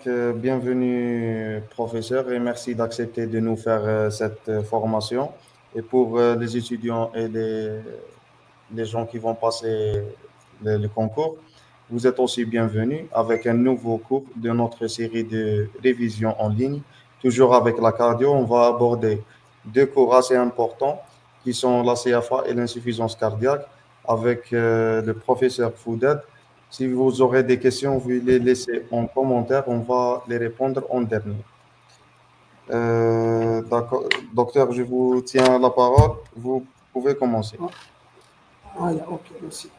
Bienvenue, professeur, et merci d'accepter de nous faire cette formation. Et pour les étudiants et les gens qui vont passer le concours, vous êtes aussi bienvenus avec un nouveau cours de notre série de révision en ligne. Toujours avec la cardio, on va aborder deux cours assez importants qui sont la CFA et l'insuffisance cardiaque avec le professeur Fouded. Si vous aurez des questions, vous les laissez en commentaire, on va les répondre en dernier. D'accord. Docteur, je vous tiens la parole, vous pouvez commencer. Ok, merci.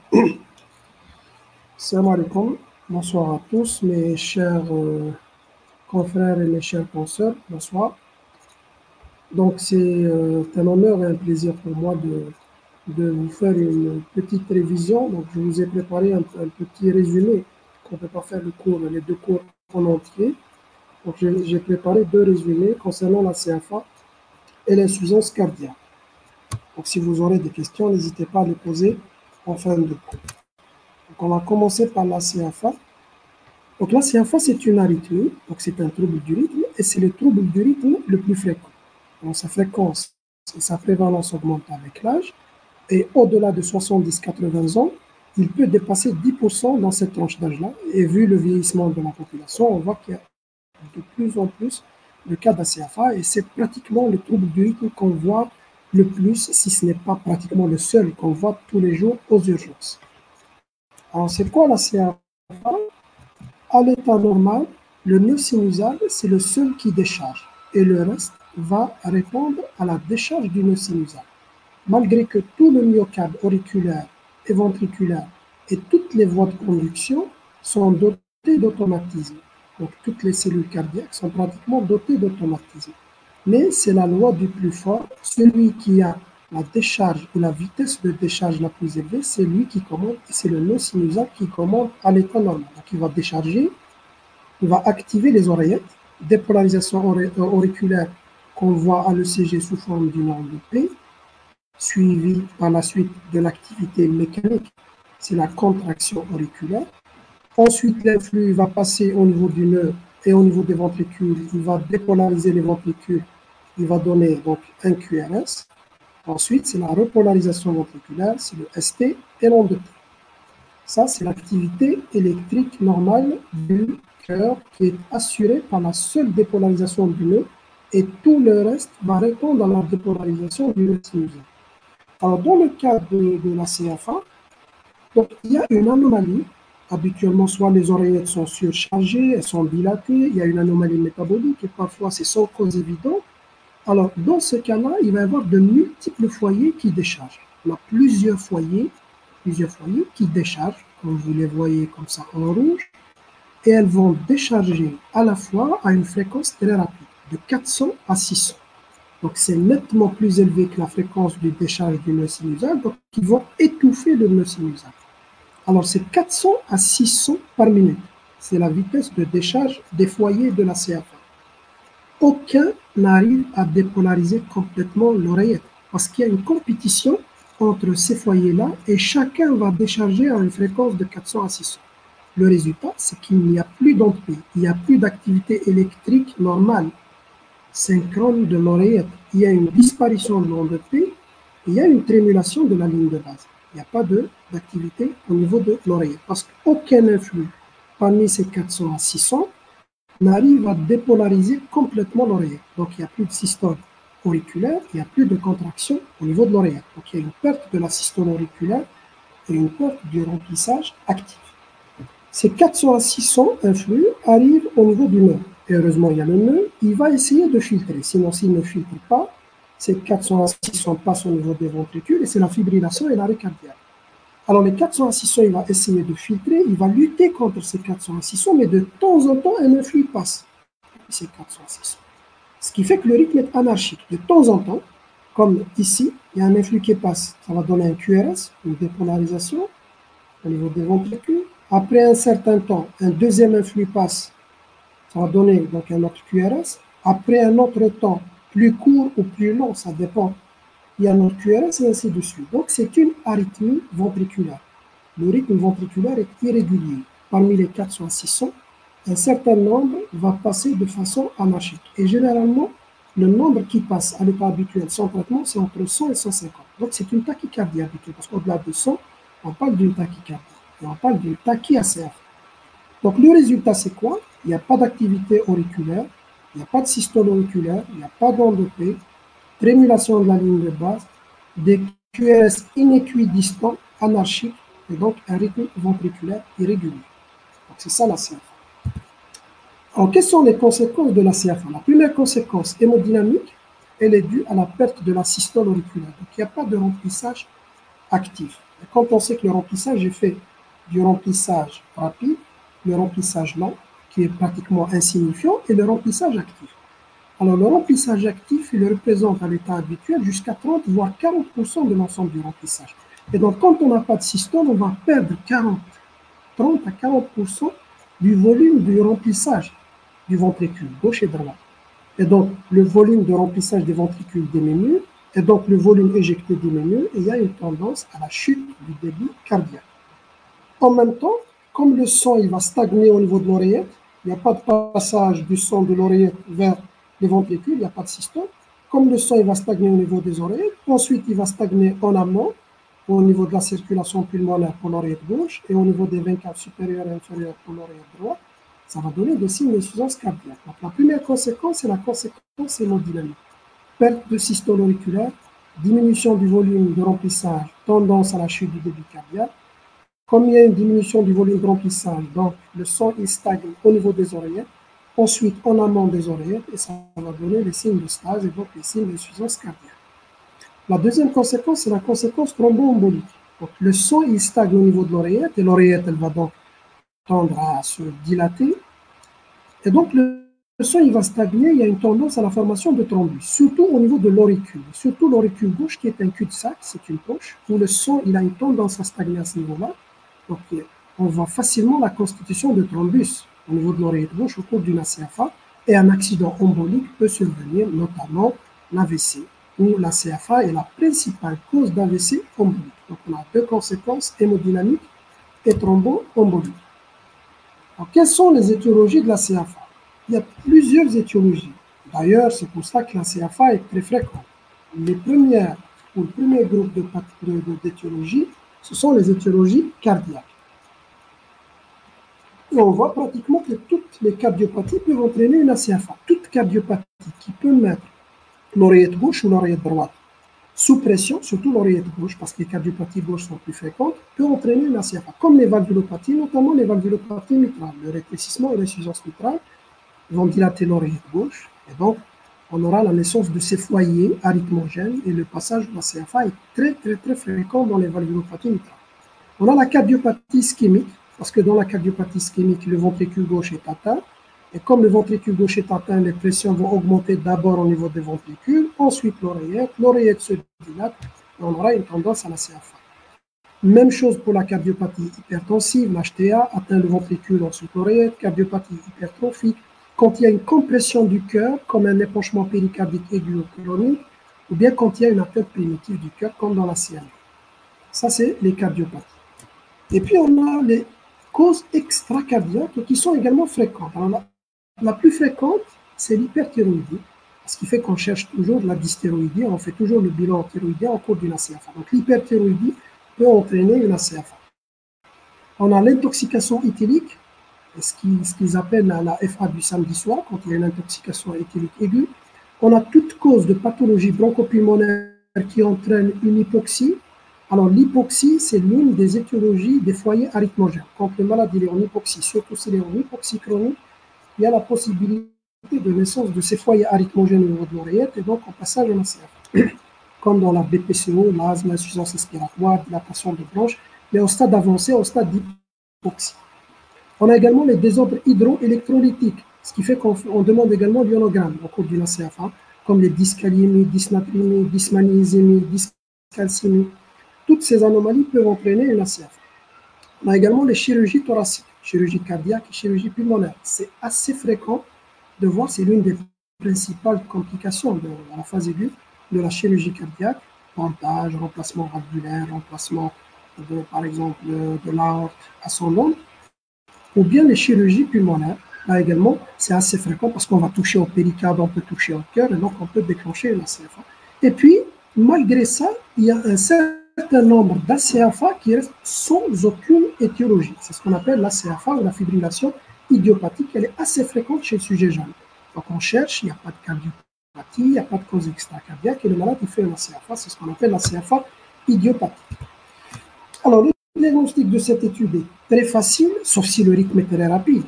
Salam alaikum, bonsoir à tous, mes chers confrères et mes chers consoeurs, bonsoir. Donc, c'est un honneur et un plaisir pour moi de vous faire une petite révision. Donc, je vous ai préparé un petit résumé, qu'on ne peut pas faire les deux cours en entier. Donc, j'ai préparé deux résumés concernant la CFA et l'insuffisance cardiaque. Donc, si vous aurez des questions, n'hésitez pas à les poser en fin de cours. Donc, on va commencer par la CFA. Donc, la CFA, c'est une arythmie, donc c'est un trouble du rythme, et c'est le trouble du rythme le plus fréquent. Donc, sa fréquence et sa prévalence augmentent avec l'âge, et au-delà de 70-80 ans, il peut dépasser 10% dans cette tranche d'âge-là. Et vu le vieillissement de la population, on voit qu'il y a de plus en plus de cas d'ACFA, et c'est pratiquement le trouble du rythme qu'on voit le plus, si ce n'est pas pratiquement le seul qu'on voit tous les jours aux urgences. Alors, c'est quoi la CFA? À l'état normal, le nœud sinusal, c'est le seul qui décharge, et le reste va répondre à la décharge du nœud sinusal. Malgré que tout le myocarde auriculaire et ventriculaire et toutes les voies de conduction sont dotées d'automatisme. Donc, toutes les cellules cardiaques sont pratiquement dotées d'automatisme. Mais c'est la loi du plus fort. Celui qui a la décharge ou la vitesse de décharge la plus élevée, c'est lui qui commande, et c'est le nœud sinusal qui commande à l'état normal. Donc, il va décharger, il va activer les oreillettes, dépolarisation auriculaire qu'on voit à l'ECG sous forme d'une onde de P, suivi par la suite de l'activité mécanique, c'est la contraction auriculaire. Ensuite, l'influx va passer au niveau du nœud et au niveau des ventricules, il va dépolariser les ventricules, il va donner donc un QRS. Ensuite, c'est la repolarisation ventriculaire, c'est le ST et l'onde de T. Ça, c'est l'activité électrique normale du cœur qui est assurée par la seule dépolarisation du nœud, et tout le reste va répondre à la dépolarisation du nœud sinusal. Alors, dans le cas de la CFA, donc, il y a une anomalie. Habituellement, soit les oreillettes sont surchargées, elles sont dilatées, il y a une anomalie métabolique, et parfois c'est sans cause évidente. Alors, dans ce cas-là, il va y avoir de multiples foyers qui déchargent. On a plusieurs foyers qui déchargent, comme vous les voyez comme ça en rouge, et elles vont décharger à la fois à une fréquence très rapide, de 400 à 600. Donc, c'est nettement plus élevé que la fréquence de décharge du nœud sinusal, donc ils vont étouffer le nœud sinusal. Alors, c'est 400 à 600 par minute. C'est la vitesse de décharge des foyers de la CFA. Aucun n'arrive à dépolariser complètement l'oreillette, parce qu'il y a une compétition entre ces foyers-là, et chacun va décharger à une fréquence de 400 à 600. Le résultat, c'est qu'il n'y a plus d'onde P, il n'y a plus d'activité électrique normale, synchrone de l'oreillette. Il y a une disparition de l'onde P, il y a une trémulation de la ligne de base. Il n'y a pas d'activité au niveau de l'oreillette, parce qu'aucun influx parmi ces 400 à 600 n'arrive à dépolariser complètement l'oreillette. Donc, il n'y a plus de systole auriculaire, il n'y a plus de contraction au niveau de l'oreillette. Donc, il y a une perte de la systole auriculaire et une perte du remplissage actif. Ces 400 à 600 influx arrivent au niveau du nœud. Et heureusement, il y a le nœud, il va essayer de filtrer. Sinon, s'il ne filtre pas, ces 400 à 600 passent au niveau des ventricules, et c'est la fibrillation et l'arrêt cardiaque. Alors, les 400 à 600, il va essayer de filtrer, il va lutter contre ces 400 à 600, mais de temps en temps, un influx passe. Ces 400 à 600. Ce qui fait que le rythme est anarchique. De temps en temps, comme ici, il y a un influx qui passe. Ça va donner un QRS, une dépolarisation au niveau des ventricules. Après un certain temps, un deuxième influx passe. Ça va donner donc un autre QRS. Après un autre temps, plus court ou plus long, ça dépend. Il y a un autre QRS et ainsi de suite. Donc, c'est une arythmie ventriculaire. Le rythme ventriculaire est irrégulier. Parmi les 400 à 600, un certain nombre va passer de façon anarchique. Et généralement, le nombre qui passe à l'état habituel sans traitement, c'est entre 100 et 150. Donc, c'est une tachycardie habituelle, parce qu'au-delà de 100, on parle d'une tachycardie. Et on parle d'une tachyACF. Donc, le résultat, c'est quoi? Il n'y a pas d'activité auriculaire, il n'y a pas de systole auriculaire, il n'y a pas d'endopée, trémulation de la ligne de base, des QRS inéquidistants, anarchiques, et donc un rythme ventriculaire irrégulier. Donc, c'est ça la CFA. Alors, quelles sont les conséquences de la CFA? La première conséquence hémodynamique, elle est due à la perte de la systole auriculaire. Donc, il n'y a pas de remplissage actif. Et quand on sait que le remplissage est fait du remplissage rapide, le remplissage lent, qui est pratiquement insignifiant, et le remplissage actif. Alors, le remplissage actif, il représente à l'état habituel jusqu'à 30 voire 40% de l'ensemble du remplissage. Et donc, quand on n'a pas de systole, on va perdre 30 à 40% du volume du remplissage du ventricule gauche et droit. Et donc, le volume de remplissage des ventricules diminue, et donc le volume éjecté diminue, et il y a une tendance à la chute du débit cardiaque. En même temps, comme le sang il va stagner au niveau de l'oreillette, il n'y a pas de passage du sang de l'oreillette vers les ventricules, il n'y a pas de systole. Comme le sang il va stagner au niveau des oreillettes, ensuite il va stagner en amont, au niveau de la circulation pulmonaire pour l'oreillette gauche, et au niveau des veines caves supérieures et inférieures pour l'oreillette droite, ça va donner des signes d'insuffisance cardiaque. Donc, la première conséquence, c'est la conséquence hémodynamique. Perte de systole auriculaire, diminution du volume de remplissage, tendance à la chute du débit cardiaque. Comme il y a une diminution du volume de remplissage, donc le sang il stagne au niveau des oreillettes, ensuite en amont des oreillettes, et ça va donner les signes de stase et donc les signes d'insuffisance cardiaque. La deuxième conséquence, c'est la conséquence thromboembolique. Donc, le sang il stagne au niveau de l'oreillette, et l'oreillette elle va donc tendre à se dilater. Et donc, le sang il va stagner, il y a une tendance à la formation de thrombus, surtout au niveau de l'auricule. Surtout l'auricule gauche qui est un cul-de-sac, c'est une poche, où le sang il a une tendance à stagner à ce niveau-là. Donc, on voit facilement la constitution de thrombus au niveau de l'oreillette gauche au cours d'une ACFA, et un accident embolique peut survenir, notamment l'AVC, où la CFA est la principale cause d'AVC embolique. Donc, on a deux conséquences hémodynamiques et thromboemboliques. Alors, quelles sont les étiologies de la CFA? Il y a plusieurs étiologies. D'ailleurs, c'est pour ça que la CFA est très fréquente. Le premier groupe d'étiologies, ce sont les étiologies cardiaques. Et on voit pratiquement que toutes les cardiopathies peuvent entraîner une ACFA. Toute cardiopathie qui peut mettre l'oreillette gauche ou l'oreillette droite sous pression, surtout l'oreillette gauche, parce que les cardiopathies gauches sont plus fréquentes, peut entraîner une ACFA, comme les valvulopathies, notamment les valvulopathies mitrales. Le rétrécissement et l'insuffisance mitrale vont dilater l'oreillette gauche, et donc on aura la naissance de ces foyers arythmogènes, et le passage de la CFA est très fréquent dans les valvulopathies mitrales. On a la cardiopathie ischémique, parce que dans la cardiopathie ischémique, le ventricule gauche est atteint, et comme le ventricule gauche est atteint, les pressions vont augmenter d'abord au niveau des ventricules, ensuite l'oreillette se dilate, et on aura une tendance à la CFA. Même chose pour la cardiopathie hypertensive, l'HTA, atteint le ventricule, ensuite l'oreillette, cardiopathie hypertrophique, quand il y a une compression du cœur, comme un épanchement péricardique aigu ou chronique, ou bien quand il y a une atteinte primitive du cœur, comme dans la CMI. Ça, c'est les cardiopathies. Et puis, on a les causes extracardiaques qui sont également fréquentes. Alors, la plus fréquente, c'est l'hyperthyroïdie, ce qui fait qu'on cherche toujours la dystéroïdie, on fait toujours le bilan thyroïdien au cours d'une ACFA. Donc, l'hyperthyroïdie peut entraîner une ACFA. On a l'intoxication éthylique, ce qu'ils appellent la FA du samedi soir, quand il y a une intoxication éthylique aiguë. On a toute cause de pathologie bronchopulmonaire qui entraîne une hypoxie. Alors, l'hypoxie, c'est l'une des étiologies des foyers arythmogènes. Quand le malade est en hypoxie, surtout s'il est en hypoxie chronique, il y a la possibilité de naissance de ces foyers arythmogènes au niveau de l'oreillette, et donc en passage en ACFA. Comme dans la BPCO, l'asthme, l'insuffisance respiratoire, dilatation de bronches, mais au stade avancé, au stade d'hypoxie. On a également les désordres hydroélectrolytiques, ce qui fait qu'on demande également l'ionogramme au cours d'une ACFA, comme les dyscaliémies, dysnatriémies, dysmagnésémies, dyscalcémies. Toutes ces anomalies peuvent entraîner une ACFA. On a également les chirurgies thoraciques, chirurgie cardiaque et chirurgie pulmonaire. C'est assez fréquent de voir, c'est l'une des principales complications de la phase aiguë de la chirurgie cardiaque, pontage, remplacement valvulaire, remplacement par exemple de l'aorte ascendante, ou bien les chirurgies pulmonaires, Là également, c'est assez fréquent parce qu'on va toucher au péricarde, on peut toucher au cœur, et donc on peut déclencher une ACFA. Et puis, malgré ça, il y a un certain nombre d'ACFA qui restent sans aucune étiologie. C'est ce qu'on appelle l'ACFA ou la fibrillation idiopathique. Elle est assez fréquente chez le sujet jeune. Donc on cherche, il n'y a pas de cardiopathie, il n'y a pas de cause extracardiaque, et le malade il fait une ACFA, c'est ce qu'on appelle l'ACFA idiopathique. Alors, le diagnostic de cette étude est très facile, sauf si le rythme est très rapide.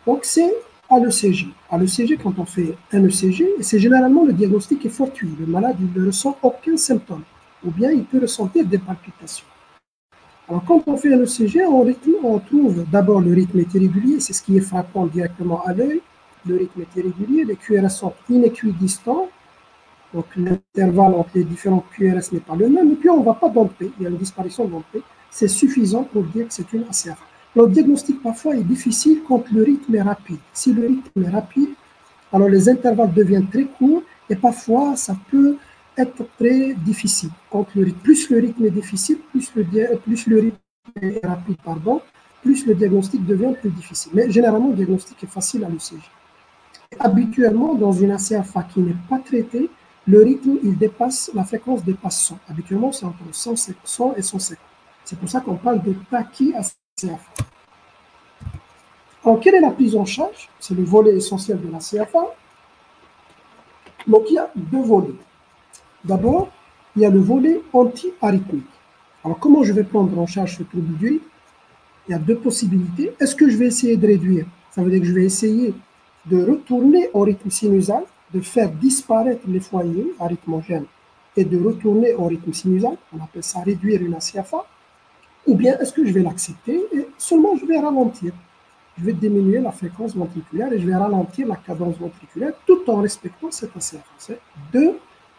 Donc, c'est à l'ECG. À l'ECG, quand on fait un ECG, c'est généralement le diagnostic est fortuit. Le malade, il ne ressent aucun symptôme, ou bien il peut ressentir des palpitations. Alors, quand on fait un ECG, on trouve d'abord le rythme est irrégulier, c'est ce qui est frappant directement à l'œil. Le rythme est irrégulier, les QRS sont inéquidistants, donc l'intervalle entre les différents QRS n'est pas le même, et puis on ne va pas domper, il y a une disparition dompée. C'est suffisant pour dire que c'est une ACFA. Le diagnostic parfois est difficile quand le rythme est rapide. Si le rythme est rapide, alors les intervalles deviennent très courts et parfois ça peut être très difficile. Plus le rythme est difficile, plus le rythme est rapide, plus le diagnostic devient plus difficile. Mais généralement, le diagnostic est facile à l'ECG. Habituellement, dans une ACFA qui n'est pas traitée, le rythme, la fréquence dépasse 100. Habituellement, c'est entre 100 et 150. C'est pour ça qu'on parle de tachy-ACFA. Alors, quelle est la prise en charge? C'est le volet essentiel de la CFA. Donc, il y a deux volets. D'abord, il y a le volet anti-arythmique. Alors, comment je vais prendre en charge ce trouble du rythme? Il y a deux possibilités. Est-ce que je vais essayer de réduire? Ça veut dire que je vais essayer de retourner au rythme sinusal, de faire disparaître les foyers arythmogènes et de retourner au rythme sinusal. On appelle ça réduire une ACFA. Ou bien est-ce que je vais l'accepter et seulement je vais ralentir? Je vais diminuer la fréquence ventriculaire et je vais ralentir la cadence ventriculaire tout en respectant cette ACFA. C'est deux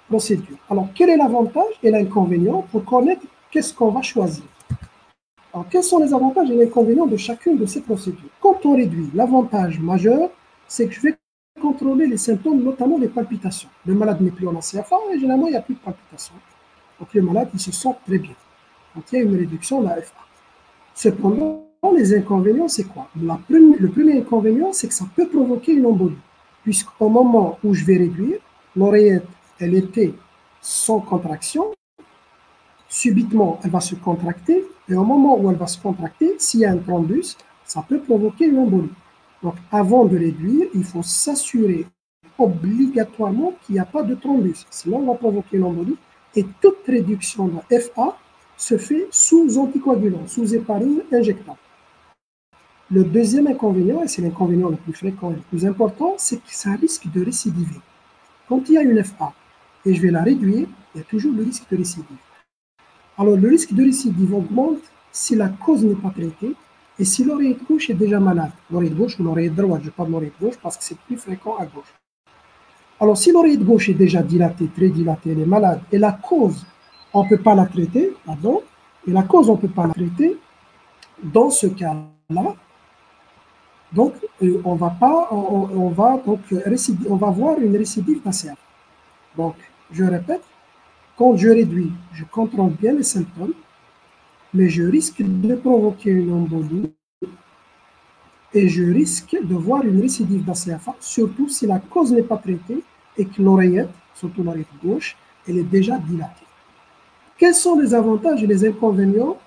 procédures. Alors, quel est l'avantage et l'inconvénient pour connaître qu'est-ce qu'on va choisir? Alors, quels sont les avantages et les inconvénients de chacune de ces procédures? Quand on réduit, l'avantage majeur, c'est que je vais contrôler les symptômes, notamment les palpitations. Le malade n'est plus en ACFA et généralement, il n'y a plus de palpitations. Donc, le malade, il se sent très bien. Donc, il y a une réduction de la FA. Cependant, les inconvénients, c'est quoi? Le premier inconvénient, c'est que ça peut provoquer une embolie, puisqu'au moment où je vais réduire, l'oreillette, elle était sans contraction, subitement, elle va se contracter, et au moment où elle va se contracter, s'il y a un thrombus, ça peut provoquer une embolie. Donc, avant de réduire, il faut s'assurer obligatoirement qu'il n'y a pas de thrombus, sinon on va provoquer une embolie, et toute réduction de la FA se fait sous anticoagulant, sous héparine injectable. Le deuxième inconvénient, et c'est l'inconvénient le plus fréquent et le plus important, c'est que ça risque de récidiver. Quand il y a une FA et je vais la réduire, il y a toujours le risque de récidive. Alors, le risque de récidive augmente si la cause n'est pas traitée et si l'oreillette gauche est déjà malade. L'oreillette gauche ou l'oreillette droite, je parle de l'oreillette gauche parce que c'est plus fréquent à gauche. Alors, si l'oreillette gauche est déjà dilatée, très dilatée, elle est malade, et la cause, on ne peut pas la traiter, et la cause, on ne peut pas la traiter, dans ce cas-là, donc, on va voir une récidive d'ACFA. Donc, je répète, quand je réduis, je contrôle bien les symptômes, mais je risque de provoquer une embolie et je risque de voir une récidive d'ACFA, surtout si la cause n'est pas traitée et que l'oreillette, surtout l'oreillette gauche, elle est déjà dilatée. Quels sont les avantages et les inconvénients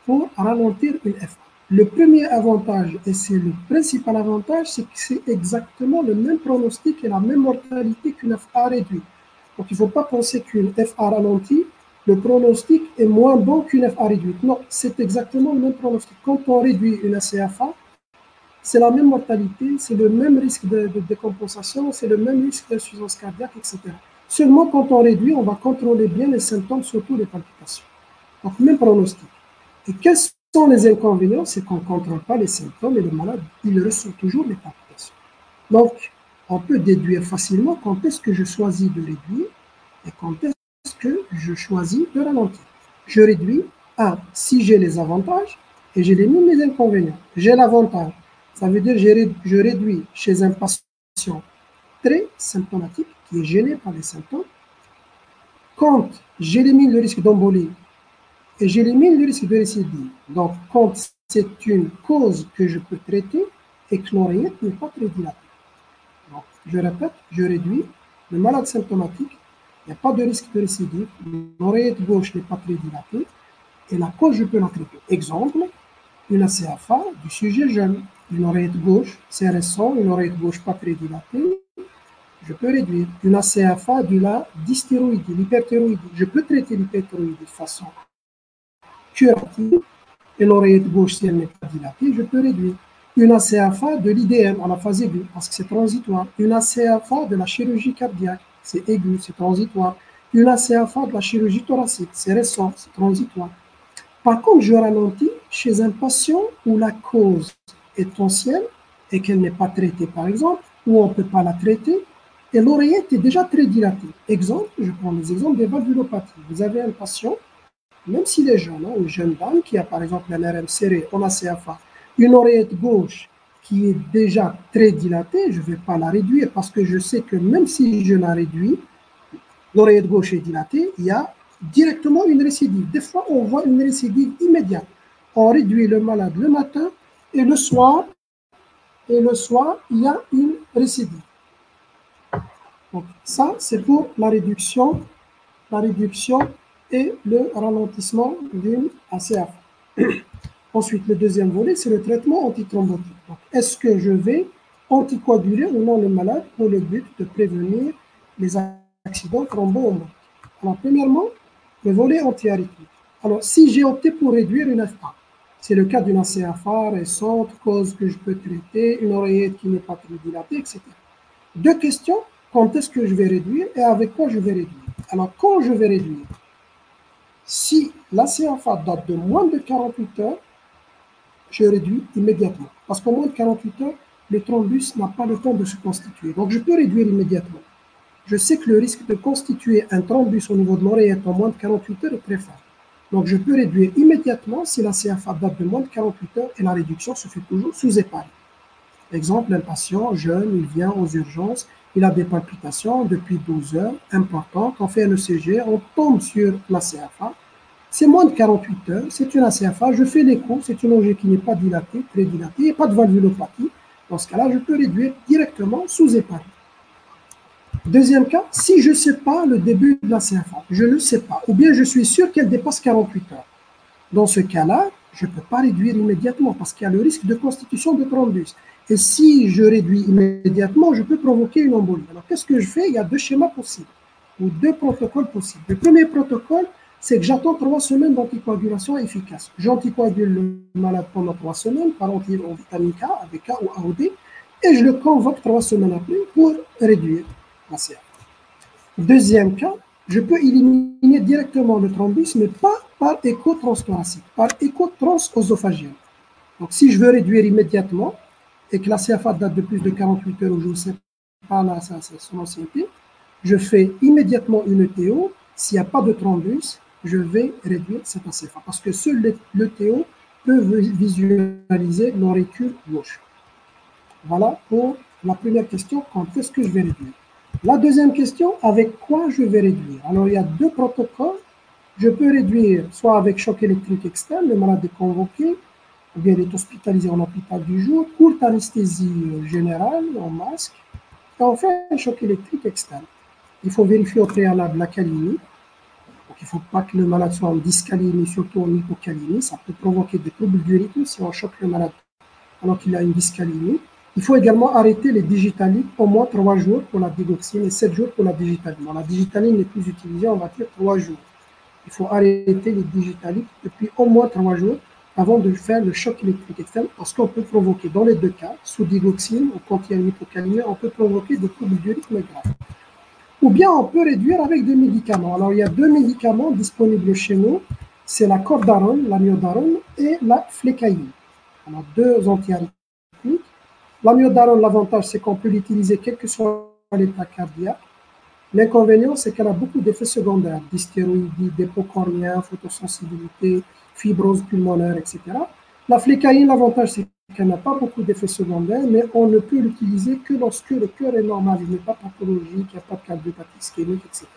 pour ralentir une FA? Le premier avantage, et c'est le principal avantage, c'est que c'est exactement le même pronostic et la même mortalité qu'une FA réduite. Donc, il ne faut pas penser qu'une FA ralentie, le pronostic est moins bon qu'une FA réduite. Non, c'est exactement le même pronostic. Quand on réduit une ACFA, c'est la même mortalité, c'est le même risque de décompensation, c'est le même risque d'insuffisance cardiaque, etc. Seulement, quand on réduit, on va contrôler bien les symptômes, surtout les palpitations. Donc, même pronostic. Et quels sont les inconvénients? C'est qu'on ne contrôle pas les symptômes et le malade, il ressent toujours les palpitations. Donc, on peut déduire facilement quand est-ce que je choisis de réduire et quand est-ce que je choisis de ralentir. Je réduis si j'ai les avantages et j'élimine les inconvénients. J'ai l'avantage, ça veut dire que je réduis chez un patient très symptomatique qui est gêné par les symptômes. Quand j'élimine le risque d'embolie et j'élimine le risque de récidive, donc quand c'est une cause que je peux traiter, et que l'oreillette n'est pas très dilatée. Donc, je répète, je réduis le malade symptomatique, il n'y a pas de risque de récidive, l'oreillette gauche n'est pas très dilatée, et la cause, je peux la traiter. Exemple, une ACFA du sujet jeune, une oreillette gauche, c'est récent, une oreillette gauche pas très dilatée, je peux réduire. Une ACFA de la dystéroïdie, l'hyperthyroïdie, je peux traiter l'hyperthyroïdie de façon curative, et l'oreillette gauche, si elle n'est pas dilatée, je peux réduire. Une ACFA de l'IDM à la phase aiguë, parce que c'est transitoire. Une ACFA de la chirurgie cardiaque, c'est aigu, c'est transitoire. Une ACFA de la chirurgie thoracique, c'est récent, c'est transitoire. Par contre, je ralentis chez un patient où la cause est ancienne et qu'elle n'est pas traitée, par exemple, ou on ne peut pas la traiter, et l'oreillette est déjà très dilatée. Exemple, je prends les exemples des valvulopathies. Vous avez un patient, même s'il est jeune, une jeune dame qui a par exemple un RM serré en ACFA, une oreillette gauche qui est déjà très dilatée, je ne vais pas la réduire parce que je sais que même si je la réduis, l'oreillette gauche est dilatée, il y a directement une récidive. Des fois, on voit une récidive immédiate. On réduit le malade le matin et le soir, il y a une récidive. Donc, ça, c'est pour la réduction et le ralentissement d'une ACFA. Ensuite, le deuxième volet, c'est le traitement antithrombotique. Est-ce que je vais anticoaguler ou non le malade pour le but de prévenir les accidents thromboemboliques? Alors, premièrement, le volet antiarythmique. Alors, si j'ai opté pour réduire une FA, c'est le cas d'une ACFA récente, cause que je peux traiter, une oreillette qui n'est pas très dilatée, etc. Deux questions, quand est-ce que je vais réduire et avec quoi je vais réduire? Alors, quand je vais réduire, si l'ACFA date de moins de 48 heures, je réduis immédiatement. Parce qu'en moins de 48 heures, le thrombus n'a pas le temps de se constituer. Donc, je peux réduire immédiatement. Je sais que le risque de constituer un thrombus au niveau de l'oreillette en moins de 48 heures est très fort. Donc, je peux réduire immédiatement si la CFA date de moins de 48 heures et la réduction se fait toujours sous épargne. Exemple, un patient jeune, il vient aux urgences, il a des palpitations depuis 12 heures, importantes, on fait un ECG, on tombe sur la CFA. C'est moins de 48 heures, c'est une ACFA, je fais l'écho, c'est une OG qui n'est pas dilatée, très dilatée, il n'y a pas de valvulopathie. Dans ce cas-là, je peux réduire directement sous épargne. Deuxième cas, si je ne sais pas le début de la CFA, je ne le sais pas, ou bien je suis sûr qu'elle dépasse 48 heures. Dans ce cas-là, je ne peux pas réduire immédiatement parce qu'il y a le risque de constitution de thrombus. Et si je réduis immédiatement, je peux provoquer une embolie. Alors, qu'est-ce que je fais? Il y a deux schémas possibles, ou deux protocoles possibles. Le premier protocole, c'est que j'attends 3 semaines d'anticoagulation efficace. J'anticoagule le malade pendant 3 semaines par antivitamine K, ABK ou AOD, et je le convoque 3 semaines après pour réduire la CFA. Deuxième cas, je peux éliminer directement le thrombus, mais pas par écho transthoracique, par écho transœsophagien. Donc, si je veux réduire immédiatement et que la CFA date de plus de 48 heures ou je ne sais pas son ancienneté, je fais immédiatement une ETO. S'il n'y a pas de thrombus, je vais réduire cette CFA parce que seul l'ETO peut visualiser l'auricule gauche. Voilà pour la première question, quand est-ce que je vais réduire? La deuxième question, avec quoi je vais réduire? Alors, il y a deux protocoles. Je peux réduire soit avec choc électrique externe, le malade est convoqué, ou bien il est hospitalisé en hôpital du jour, courte anesthésie générale, en masque, et on fait un choc électrique externe. Il faut vérifier au préalable la calémie. Donc, il ne faut pas que le malade soit en dyscalémie, surtout en hypocalémie. Ça peut provoquer des troubles du rythme si on choque le malade alors qu'il a une dyscalémie. Il faut également arrêter les digitaliques au moins 3 jours pour la digoxine et 7 jours pour la digitaline. La digitaline n'est plus utilisée, on va dire 3 jours. Il faut arrêter les digitaliques depuis au moins 3 jours avant de faire le choc électrique externe parce qu'on peut provoquer, dans les deux cas, sous digoxine ou quand il y a une hypocalémie, on peut provoquer des troubles du rythme graves. Ou bien on peut réduire avec des médicaments. Alors il y a 2 médicaments disponibles chez nous, c'est la cordarone, l'amiodarone et la flécaïne. On a 2 antiarythmiques. L'amiodarone, l'avantage, c'est qu'on peut l'utiliser quel que soit l'état cardiaque. L'inconvénient, c'est qu'elle a beaucoup d'effets secondaires, d'hystéroïdie, dépôt cornéen, photosensibilité, fibrose pulmonaire, etc. La flécaïne, l'avantage, c'est qu'elle n'a pas beaucoup d'effets secondaires, mais on ne peut l'utiliser que lorsque le cœur est normal, il n'est pas pathologique, il n'y a pas de cardiopathie ischémique, etc.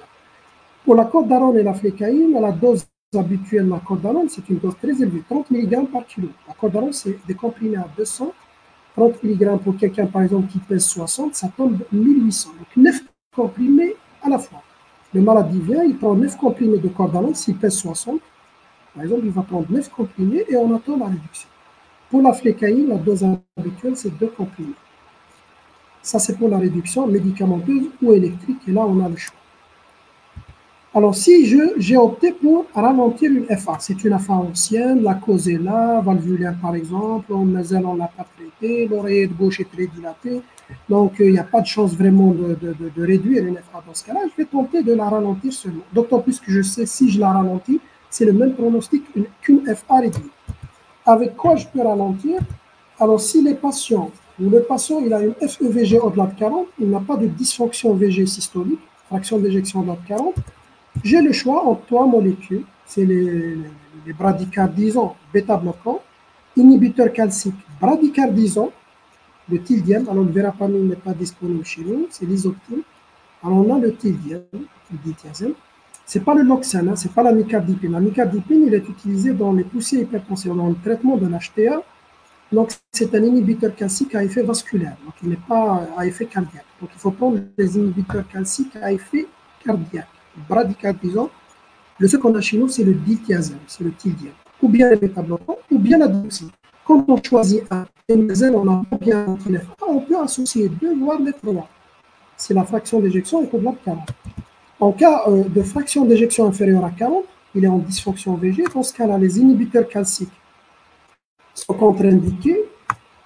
Pour la cordarone et la flécaïne, la dose habituelle de la cordarone, c'est une dose très élevée, 30 mg par kilo. La cordarone, c'est des comprimés à 200 30 mg pour quelqu'un, par exemple, qui pèse 60, ça tombe 1800. Donc, 9 comprimés à la fois. Le malade vient, il prend 9 comprimés de cordalone, s'il pèse 60, par exemple, il va prendre 9 comprimés et on attend la réduction. Pour la flécaïne, la dose habituelle, c'est 2 comprimés. Ça, c'est pour la réduction médicamenteuse ou électrique, et là, on a le choix. Alors, si j'ai opté pour ralentir une FA, c'est une FA ancienne, la cause est là, valvulaire par exemple, on ne l'a pas traité, l'oreillette gauche est très dilatée, donc il n'y a pas de chance vraiment de réduire une FA dans ce cas-là, je vais tenter de la ralentir seulement. D'autant plus que je sais, si je la ralentis, c'est le même pronostic qu'une FA réduite. Avec quoi je peux ralentir? Alors, si les patients, ou le patient il a une FEVG au-delà de 40, il n'a pas de dysfonction VG systolique, fraction d'éjection au-delà de 40, j'ai le choix entre 3 molécules, c'est les bradykardisons bêta-bloquants, inhibiteurs calciques bradykardisons, le tildium, alors le verapamil n'est pas disponible chez nous, c'est l'isoptine. Alors on a le tildium, le dithiazème. Ce n'est pas le loxane, ce n'est pas la nicardipine. La nicardipine, il est utilisé dans les poussées hypertensives, dans le traitement de l'HTA. Donc c'est un inhibiteur calcique à effet vasculaire, donc il n'est pas à effet cardiaque. Donc il faut prendre des inhibiteurs calciques à effet cardiaque. Bradykardisons, ce qu'on a chez nous, c'est le dithiazème, c'est le tildium, ou bien les bêta-bloquants, ou bien la dioxine. Quand on choisit un MSL, on a bien on peut associer 2, voire les 3. C'est la fraction d'éjection est au-delà de 40. En cas de fraction d'éjection inférieure à 40, il est en dysfonction VG. Dans ce cas-là, les inhibiteurs calciques sont contre-indiqués.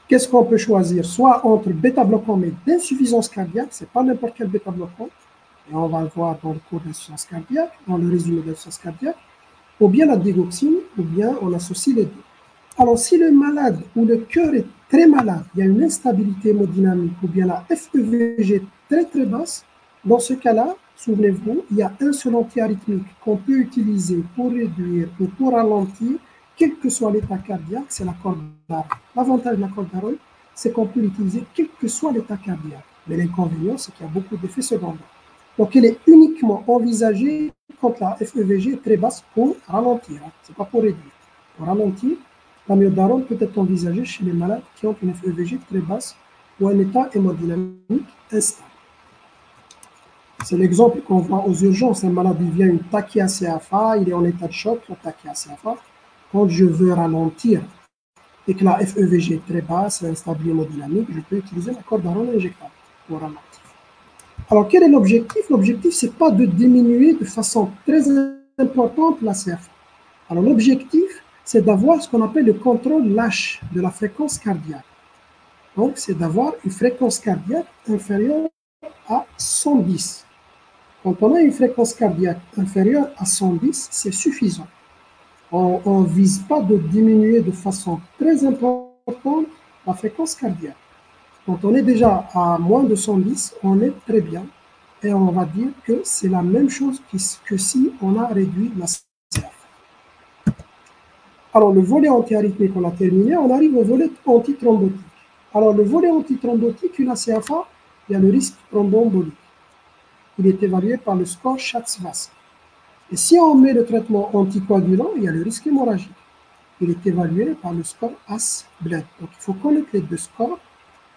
Qu'est-ce qu'on peut choisir? Soit entre bêta-bloquants, mais d'insuffisance cardiaque, ce n'est pas n'importe quel bêta-bloquant, et on va le voir dans le cours d'insuffisance cardiaque, dans le résumé d'insuffisance cardiaque, ou bien la digoxine, ou bien on associe les deux. Alors, si le malade ou le cœur est très malade, il y a une instabilité hémodynamique, ou bien la FEVG très très basse, dans ce cas-là, souvenez-vous, il y a un seul antiarythmique qu'on peut utiliser pour réduire ou pour ralentir, quel que soit l'état cardiaque, c'est la cordarone. L'avantage de la cordarone, c'est qu'on peut l'utiliser quel que soit l'état cardiaque. Mais l'inconvénient, c'est qu'il y a beaucoup d'effets secondaires. Donc, elle est uniquement envisagée quand la FEVG est très basse pour ralentir. Ce n'est pas pour réduire. Pour ralentir, l'amiodarone peut être envisagée chez les malades qui ont une FEVG très basse ou un état hémodynamique instable. C'est l'exemple qu'on voit aux urgences. Un malade il vient une tachycéphale, il est en état de choc, la tachycéphale. Quand je veux ralentir et que la FEVG est très basse, instable hémodynamique, je peux utiliser la cordarone injectable pour ralentir. Alors, quel est l'objectif? L'objectif, ce n'est pas de diminuer de façon très importante la CFA. Alors, l'objectif, c'est d'avoir ce qu'on appelle le contrôle lâche de la fréquence cardiaque. Donc, c'est d'avoir une fréquence cardiaque inférieure à 110. Quand on a une fréquence cardiaque inférieure à 110, c'est suffisant. On ne vise pas de diminuer de façon très importante la fréquence cardiaque. Quand on est déjà à moins de 110, on est très bien. Et on va dire que c'est la même chose que si on a réduit la CFA. Alors, le volet antiarythmique, on a terminé. On arrive au volet antithrombotique. Alors, le volet antithrombotique, une CFA, il y a le risque thromboembolique. Il est évalué par le score Schatz-Vasc. Et si on met le traitement anticoagulant, il y a le risque hémorragique. Il est évalué par le score AS-BLED. Donc, il faut connaître les deux scores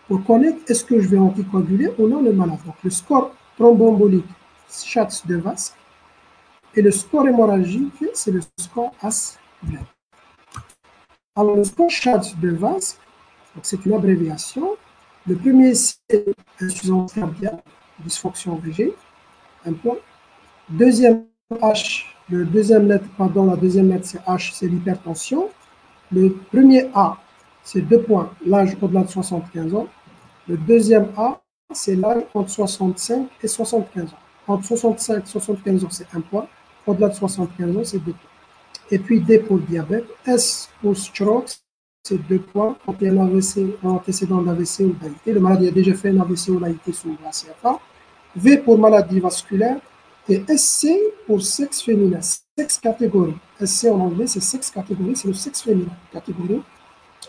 pour connaître est-ce que je vais anticoaguler ou non le malade. Donc, le score thromboembolique, Schatz de Vasc, et le score hémorragique, c'est le score AS-BLED. Alors, le score Schatz de Vasc, c'est une abréviation. Le premier, c'est insuffisance cardiaque, dysfonction VG, un point. Deuxième H, la deuxième lettre, c'est H, c'est l'hypertension. Le premier A, c'est 2 points, l'âge au-delà de 75 ans. Le deuxième A, c'est l'âge entre 65 et 75 ans. Entre 65 et 75 ans, c'est 1 point. Au-delà de 75 ans, c'est 2 points. Et puis D pour le diabète. S pour stroke, c'est 2 points. Quand il y a un AVC, un antécédent d'AVC ou d'AIT, le malade a déjà fait un AVC ou l'AIT sous la CFA. V pour maladie vasculaire. Et SC pour sexe féminin, sexe catégorie. SC en anglais, c'est sexe catégorie, c'est le sexe féminin. Catégorie,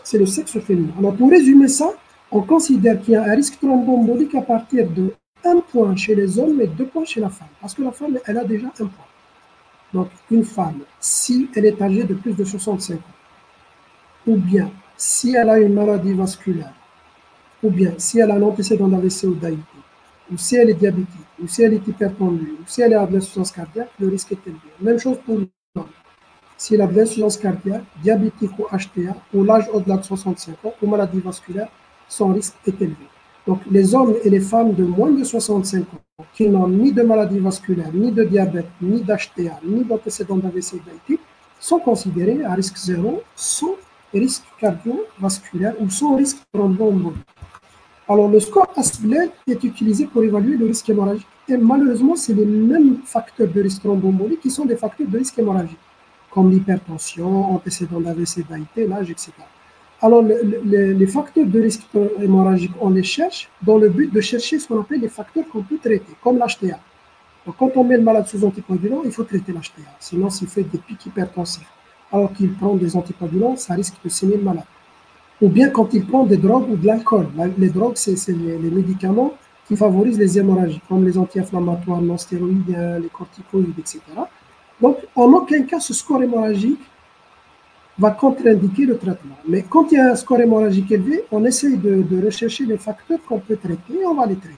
c'est le sexe féminin. Alors, pour résumer ça, on considère qu'il y a un risque thromboembolique à partir de 1 point chez les hommes et 2 points chez la femme. Parce que la femme, elle a déjà 1 point. Donc, une femme, si elle est âgée de plus de 65 ans, ou bien si elle a une maladie vasculaire, ou bien si elle a un antécédent d'AVC ou d'AIT, ou si elle est diabétique, ou si elle est hypertendue, ou si elle a de l'insuffisance cardiaque, le risque est élevé. Même chose pour l'homme. S'il a de l'insuffisance cardiaque, diabétique ou HTA, ou l'âge au-delà de 65 ans, ou maladie vasculaire, son risque est élevé. Donc, les hommes et les femmes de moins de 65 ans qui n'ont ni de maladie vasculaire, ni de diabète, ni d'HTA, ni d'antécédents d'AVC et d'AIT sont considérés à risque zéro, sans risque cardiovasculaire ou sans risque thromboembolique. Alors, le score ASBLED est utilisé pour évaluer le risque hémorragique. Et malheureusement, c'est les mêmes facteurs de risque thromboembolique qui sont des facteurs de risque hémorragique, comme l'hypertension, antécédents d'AVC, d'AIT, l'âge, etc. Alors, les facteurs de risque hémorragique, on les cherche dans le but de chercher ce qu'on appelle les facteurs qu'on peut traiter, comme l'HTA. Donc, quand on met le malade sous anticoagulant, il faut traiter l'HTA, sinon s'il fait des pics hypertensifs. Alors qu'il prend des anticoagulants, ça risque de saigner le malade. Ou bien quand il prend des drogues ou de l'alcool. Les drogues, c'est les médicaments qui favorisent les hémorragies, comme les anti-inflammatoires non stéroïdiens, les corticoïdes, etc. Donc, en aucun cas, ce score hémorragique va contre-indiquer le traitement. Mais quand il y a un score hémorragique élevé, on essaye de rechercher les facteurs qu'on peut traiter et on va les traiter.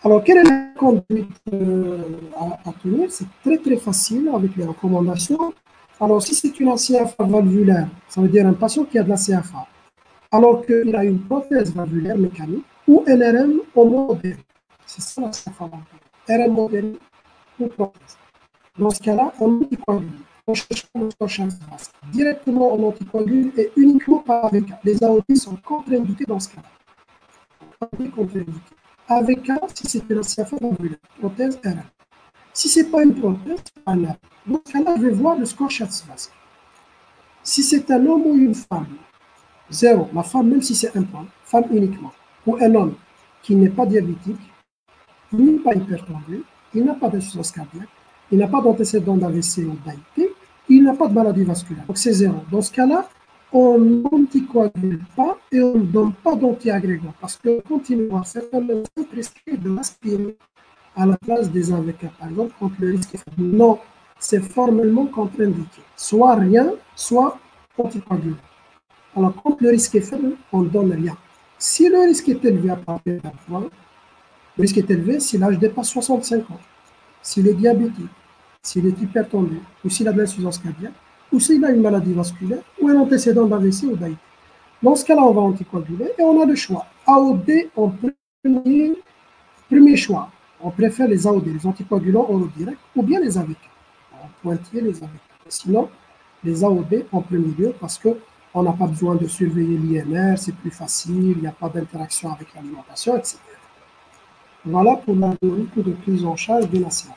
Alors, quelle est la conduite à tenir? C'est très très facile avec les recommandations. Alors, si c'est une CFA valvulaire, ça veut dire un patient qui a de la CFA, alors qu'il a une prothèse valvulaire mécanique ou NRM modéré. C'est ça la CFA valvulaire. RM modéré ou prothèse. Dans ce cas-là, on anticoagule. On cherche le score directement en anticoagule et uniquement par AVK. Les AOD sont contre-indiqués dans ce cas-là. Contre-indiqués. AVK, si c'est une CFA valvulaire, prothèse RM. Si ce n'est pas une prothèse, c'est pas un RM. Dans ce cas-là, je vais voir le score Schatzbask. Si c'est un homme ou une femme, 0, la femme, même si c'est un point, femme uniquement, ou un homme qui n'est pas diabétique, il n'est pas hypertendu, il n'a pas d'insuffisance cardiaque, il n'a pas d'antécédent d'AVC ou d'AIT, il n'a pas de maladie vasculaire. Donc c'est 0. Dans ce cas-là, on n'anticoagule pas et on ne donne pas d'antiagrégant parce que continuer à faire un prescrit de l'aspirine à la place des AVK, par exemple, contre le risque est faible. Non, c'est formellement contre-indiqué. Soit rien, soit anticoagulant. Alors, quand le risque est faible, on ne donne rien. Si le risque est élevé à partir d'un point, le risque est élevé si l'âge dépasse 65 ans, s'il est diabétique, s'il est hypertendu, ou s'il a de l'insuffisance cardiaque, ou s'il a une maladie vasculaire, ou un antécédent d'AVC ou d'AIT. Dans ce cas-là, on va anticoaguler et on a le choix. AOD en premier choix. On préfère les AOD, les anticoagulants oraux directs, ou bien les AVK. En pointillé, les AVK. Sinon, les AOD en premier lieu, parce qu'on n'a pas besoin de surveiller l'IMR, c'est plus facile, il n'y a pas d'interaction avec l'alimentation, etc. Voilà pour l'algorithme de prise en charge de la CFA.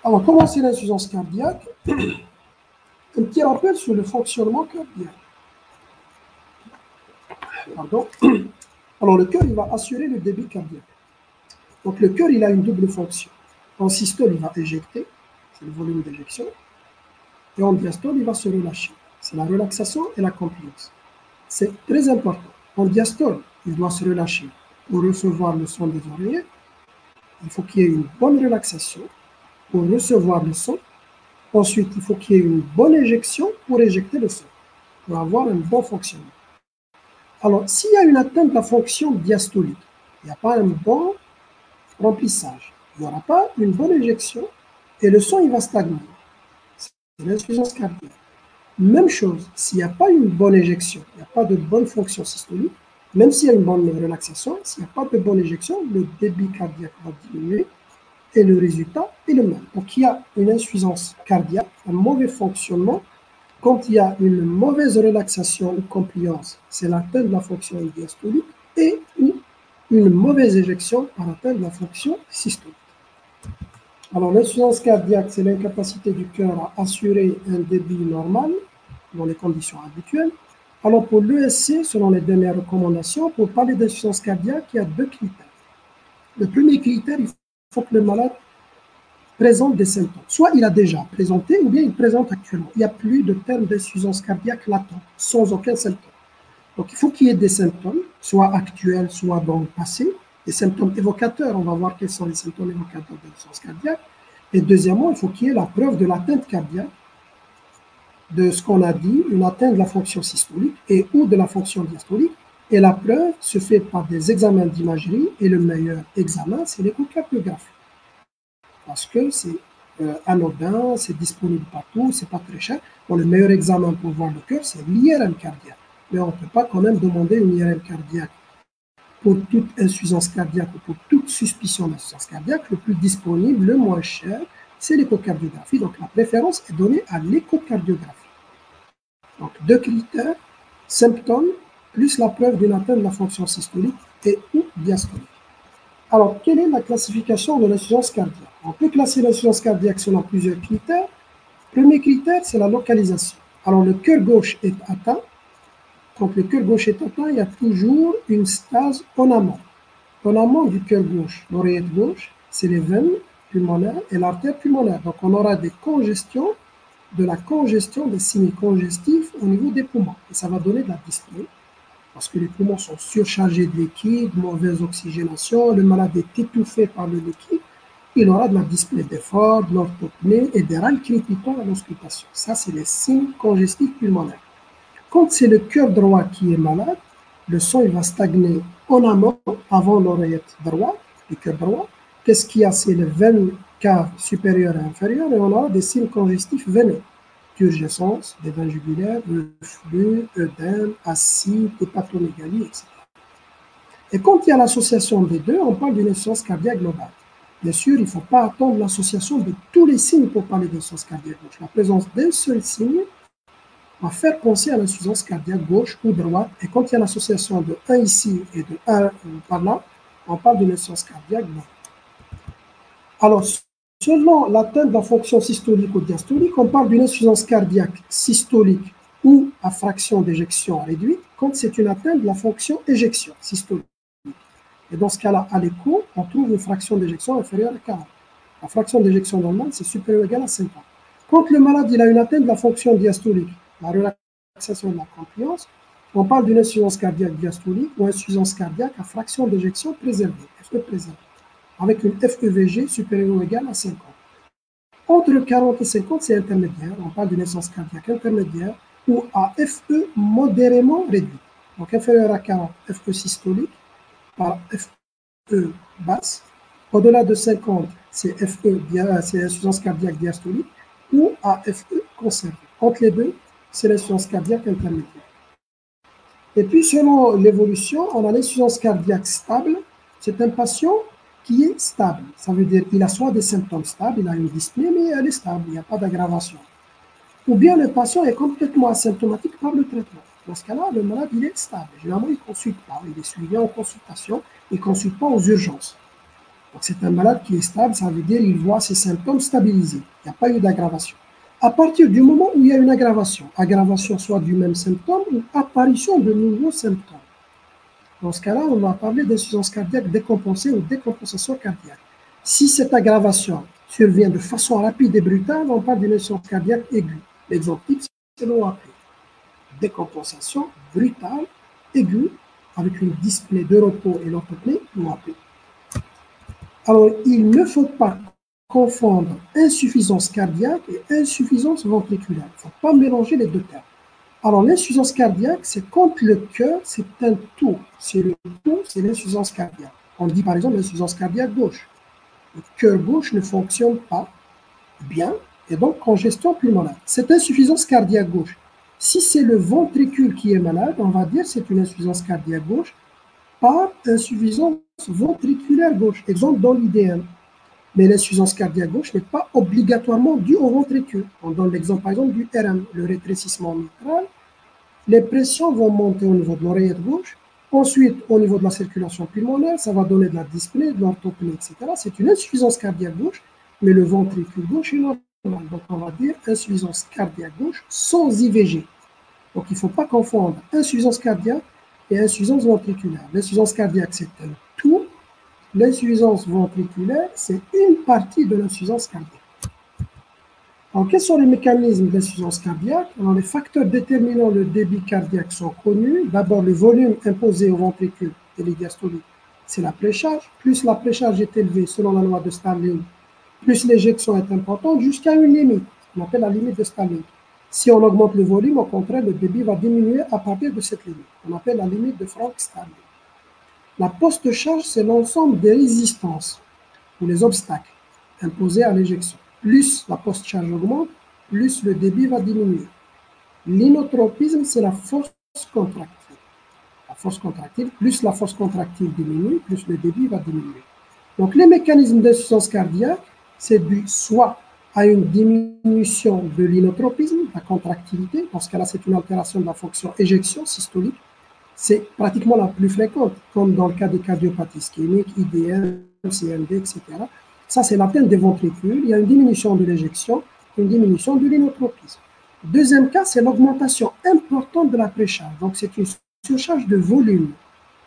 Alors, comment c'est l'insuffisance cardiaque? Un petit rappel sur le fonctionnement cardiaque. Pardon. Alors, le cœur, il va assurer le débit cardiaque. Donc, le cœur, il a une double fonction. En systole, il va éjecter, c'est le volume d'éjection. Et en diastole, il va se relâcher. C'est la relaxation et la compliance. C'est très important. En diastole, il doit se relâcher pour recevoir le son des oreillers. Il faut qu'il y ait une bonne relaxation pour recevoir le son. Ensuite, il faut qu'il y ait une bonne éjection pour éjecter le son, pour avoir un bon fonctionnement. Alors, s'il y a une atteinte de la fonction diastolique, il n'y a pas un bon remplissage, il n'y aura pas une bonne éjection et le son, il va stagner. C'est l'insuffisance cardiaque. Même chose, s'il n'y a pas une bonne éjection, il n'y a pas de bonne fonction systolique, même s'il y a une bonne relaxation, s'il n'y a pas de bonne éjection, le débit cardiaque va diminuer et le résultat est le même. Donc, il y a une insuffisance cardiaque, un mauvais fonctionnement. Quand il y a une mauvaise relaxation ou compliance, c'est l'atteinte de la fonction diastolique et une mauvaise éjection par l'atteinte de la fonction systolique. Alors, l'insuffisance cardiaque, c'est l'incapacité du cœur à assurer un débit normal dans les conditions habituelles. Alors, pour l'ESC, selon les dernières recommandations, pour parler d'insuffisance cardiaque, il y a 2 critères. Le premier critère, il faut que le malade présente des symptômes. Soit il a déjà présenté, ou bien il présente actuellement. Il n'y a plus de terme d'insuffisance cardiaque latente, sans aucun symptôme. Donc, il faut qu'il y ait des symptômes, soit actuels, soit dans le passé, des symptômes évocateurs. On va voir quels sont les symptômes évocateurs d'insuffisance cardiaque. Et deuxièmement, il faut qu'il y ait la preuve de l'atteinte cardiaque de ce qu'on a dit, une atteinte de la fonction systolique et ou de la fonction diastolique. Et la preuve se fait par des examens d'imagerie et le meilleur examen, c'est l'échocardiographie. Parce que c'est anodin, c'est disponible partout, c'est pas très cher. Bon, le meilleur examen pour voir le cœur, c'est l'IRM cardiaque. Mais on ne peut pas quand même demander une IRM cardiaque pour toute insuffisance cardiaque ou pour toute suspicion d'insuffisance cardiaque. Le plus disponible, le moins cher, c'est l'échocardiographie. Donc la préférence est donnée à l'échocardiographie. Donc deux critères, symptômes, plus la preuve d'une atteinte de la fonction systolique et ou diastolique. Alors, quelle est la classification de l'insuffisance cardiaque? On peut classer l'insuffisance cardiaque selon plusieurs critères. Premier critère, c'est la localisation. Alors, le cœur gauche est atteint. Quand le cœur gauche est atteint, il y a toujours une stase en amont. En amont du cœur gauche, l'oreillette gauche, c'est les veines pulmonaires et l'artère pulmonaire. Donc, on aura des congestions, de la congestion des signes congestifs au niveau des poumons. Et ça va donner de la dyspnée. Parce que les poumons sont surchargés de liquide, mauvaise oxygénation, le malade est étouffé par le liquide, il aura de la dyspnée d'effort, de l'orthopnée et des râles crépitants à l'auscultation. Ça, c'est les signes congestifs pulmonaires. Quand c'est le cœur droit qui est malade, le sang il va stagner en amont, avant l'oreillette droite, le cœur droit. Qu'est-ce qu'il y a? C'est les veines caves supérieures et inférieures, et on aura des signes congestifs veineux. Turgescence, des veines jugulaires, reflux, œdème, acide, hépatomégalie, etc. Et quand il y a l'association des deux, on parle d'une insuffisance cardiaque globale. Bien sûr, il ne faut pas attendre l'association de tous les signes pour parler d'insuffisance cardiaque gauche. La présence d'un seul signe va faire penser à l'insuffisance cardiaque gauche ou droite. Et quand il y a l'association de 1 ici et de 1 par là, on parle d'une insuffisance cardiaque globale. Alors, selon l'atteinte de la fonction systolique ou diastolique, on parle d'une insuffisance cardiaque systolique ou à fraction d'éjection réduite quand c'est une atteinte de la fonction éjection systolique. Et dans ce cas-là, à l'écho, on trouve une fraction d'éjection inférieure à 40. La fraction d'éjection normale, c'est supérieur ou égal à 50. Quand le malade il a une atteinte de la fonction diastolique, la relaxation de la compliance, on parle d'une insuffisance cardiaque diastolique ou insuffisance cardiaque à fraction d'éjection préservée, FE préservée, avec une FEVG supérieure ou égale à 50. Entre 40 et 50, c'est intermédiaire. On parle d'une insuffisance cardiaque intermédiaire ou à FE modérément réduite. Donc inférieur à 40, FE systolique par FE basse. Au-delà de 50, c'est c'est l'insuffisance cardiaque diastolique ou à FE conservé. Entre les deux, c'est l'insuffisance cardiaque intermédiaire. Et puis, selon l'évolution, on a l'insuffisance cardiaque stable. C'est un patient qui est stable. Ça veut dire qu'il a soit des symptômes stables, il a une dyspnée, mais elle est stable, il n'y a pas d'aggravation. Ou bien le patient est complètement asymptomatique par le traitement. Dans ce cas-là, le malade, il est stable. Généralement, il ne consulte pas, il est suivi en consultation, il ne consulte pas aux urgences. Donc, c'est un malade qui est stable, ça veut dire qu'il voit ses symptômes stabilisés. Il n'y a pas eu d'aggravation. À partir du moment où il y a une aggravation soit du même symptôme ou apparition de nouveaux symptômes. Dans ce cas-là, on va parler d'insuffisance cardiaque décompensée ou décompensation cardiaque. Si cette aggravation survient de façon rapide et brutale, on parle d'une insuffisance cardiaque aiguë. L'exemple type, c'est l'OAP. Décompensation brutale, aiguë, avec une dyspnée de repos et l'orthopnée, l'OAP. Alors, il ne faut pas confondre insuffisance cardiaque et insuffisance ventriculaire. Il ne faut pas mélanger les deux termes. Alors, l'insuffisance cardiaque, c'est quand le cœur, c'est un tout. C'est le tout, c'est l'insuffisance cardiaque. On dit par exemple l'insuffisance cardiaque gauche. Le cœur gauche ne fonctionne pas bien et donc congestion pulmonaire. Cette insuffisance cardiaque gauche, si c'est le ventricule qui est malade, on va dire que c'est une insuffisance cardiaque gauche par insuffisance ventriculaire gauche. Exemple dans l'IDM. Mais l'insuffisance cardiaque gauche n'est pas obligatoirement due au ventricule. On donne l'exemple par exemple du RM, le rétrécissement mitral. Les pressions vont monter au niveau de l'oreillette gauche. Ensuite, au niveau de la circulation pulmonaire, ça va donner de la dyspnée, de l'orthopnée, etc. C'est une insuffisance cardiaque gauche, mais le ventricule gauche est normal. Donc, on va dire insuffisance cardiaque gauche sans IVG. Donc, il ne faut pas confondre insuffisance cardiaque et insuffisance ventriculaire. L'insuffisance cardiaque, c'est un tout. L'insuffisance ventriculaire, c'est une partie de l'insuffisance cardiaque. Alors, quels sont les mécanismes d'insuffisance cardiaque? Alors, les facteurs déterminant le débit cardiaque sont connus. D'abord, le volume imposé au ventricule et les diastoliques, c'est la précharge. Plus la précharge est élevée selon la loi de Starling, plus l'éjection est importante jusqu'à une limite, qu'on appelle la limite de Starling. Si on augmente le volume, au contraire, le débit va diminuer à partir de cette limite. On appelle la limite de Frank-Starling. La post-charge, c'est l'ensemble des résistances ou les obstacles imposés à l'éjection. Plus la post-charge augmente, plus le débit va diminuer. L'inotropisme, c'est la force contractile. La force contractile, plus la force contractile diminue, plus le débit va diminuer. Donc, les mécanismes d'insuffisance cardiaque, c'est dû soit à une diminution de l'inotropisme, la contractilité, dans ce cas-là, c'est une altération de la fonction éjection systolique, c'est pratiquement la plus fréquente, comme dans le cas des cardiopathies ischémiques, IDM, CMD, etc. Ça, c'est l'atteinte des ventricules, il y a une diminution de l'éjection, une diminution de l'inotropisme. Deuxième cas, c'est l'augmentation importante de la précharge. Donc, c'est une surcharge de volume.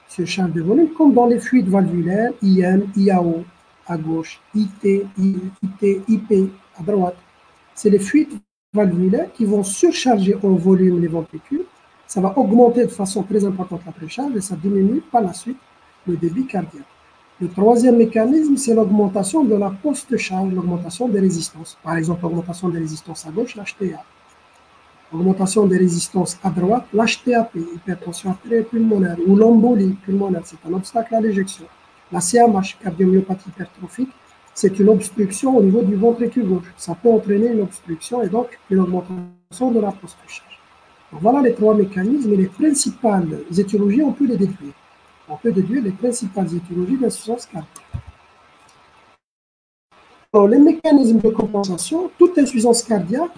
Surcharge de volume, comme dans les fluides valvulaires, IM, IAO à gauche, IT, IP à droite. C'est les fluides valvulaires qui vont surcharger en volume les ventricules. Ça va augmenter de façon très importante la précharge et ça diminue par la suite le débit cardiaque. Le troisième mécanisme, c'est l'augmentation de la post-charge, l'augmentation des résistances. Par exemple, l'augmentation des résistances à gauche, l'HTA. Augmentation des résistances à droite, l'HTAP, hypertension artérielle pulmonaire, ou l'embolie pulmonaire, c'est un obstacle à l'éjection. La CMH, cardiomyopathie hypertrophique, c'est une obstruction au niveau du ventricule gauche. Ça peut entraîner une obstruction et donc une augmentation de la post-charge. Voilà les trois mécanismes et les principales étiologies, on peut les déduire. On peut déduire les principales étiologies d'insuffisance cardiaque. Alors, les mécanismes de compensation, toute insuffisance cardiaque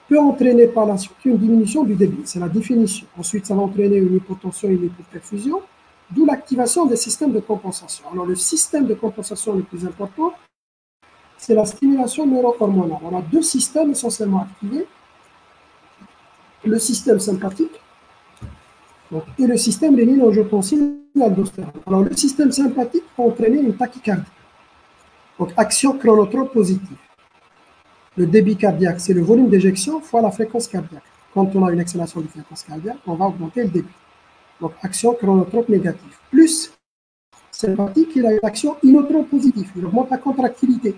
peut entraîner par la suite une diminution du débit, c'est la définition. Ensuite, ça va entraîner une hypotension et une hypoperfusion, d'où l'activation des systèmes de compensation. Alors, le système de compensation le plus important, c'est la stimulation neurohormonale. On a deux systèmes essentiellement activés, le système sympathique et le système rénine-angiotensine-aldostérone. Alors, le système sympathique va entraîner une tachycardie, donc action chronotrope positive. Le débit cardiaque, c'est le volume d'éjection fois la fréquence cardiaque. Quand on a une accélération de fréquence cardiaque, on va augmenter le débit. Donc, action chronotrope négative. Plus sympathique, il a une action inotrope positive. Il augmente la contractilité.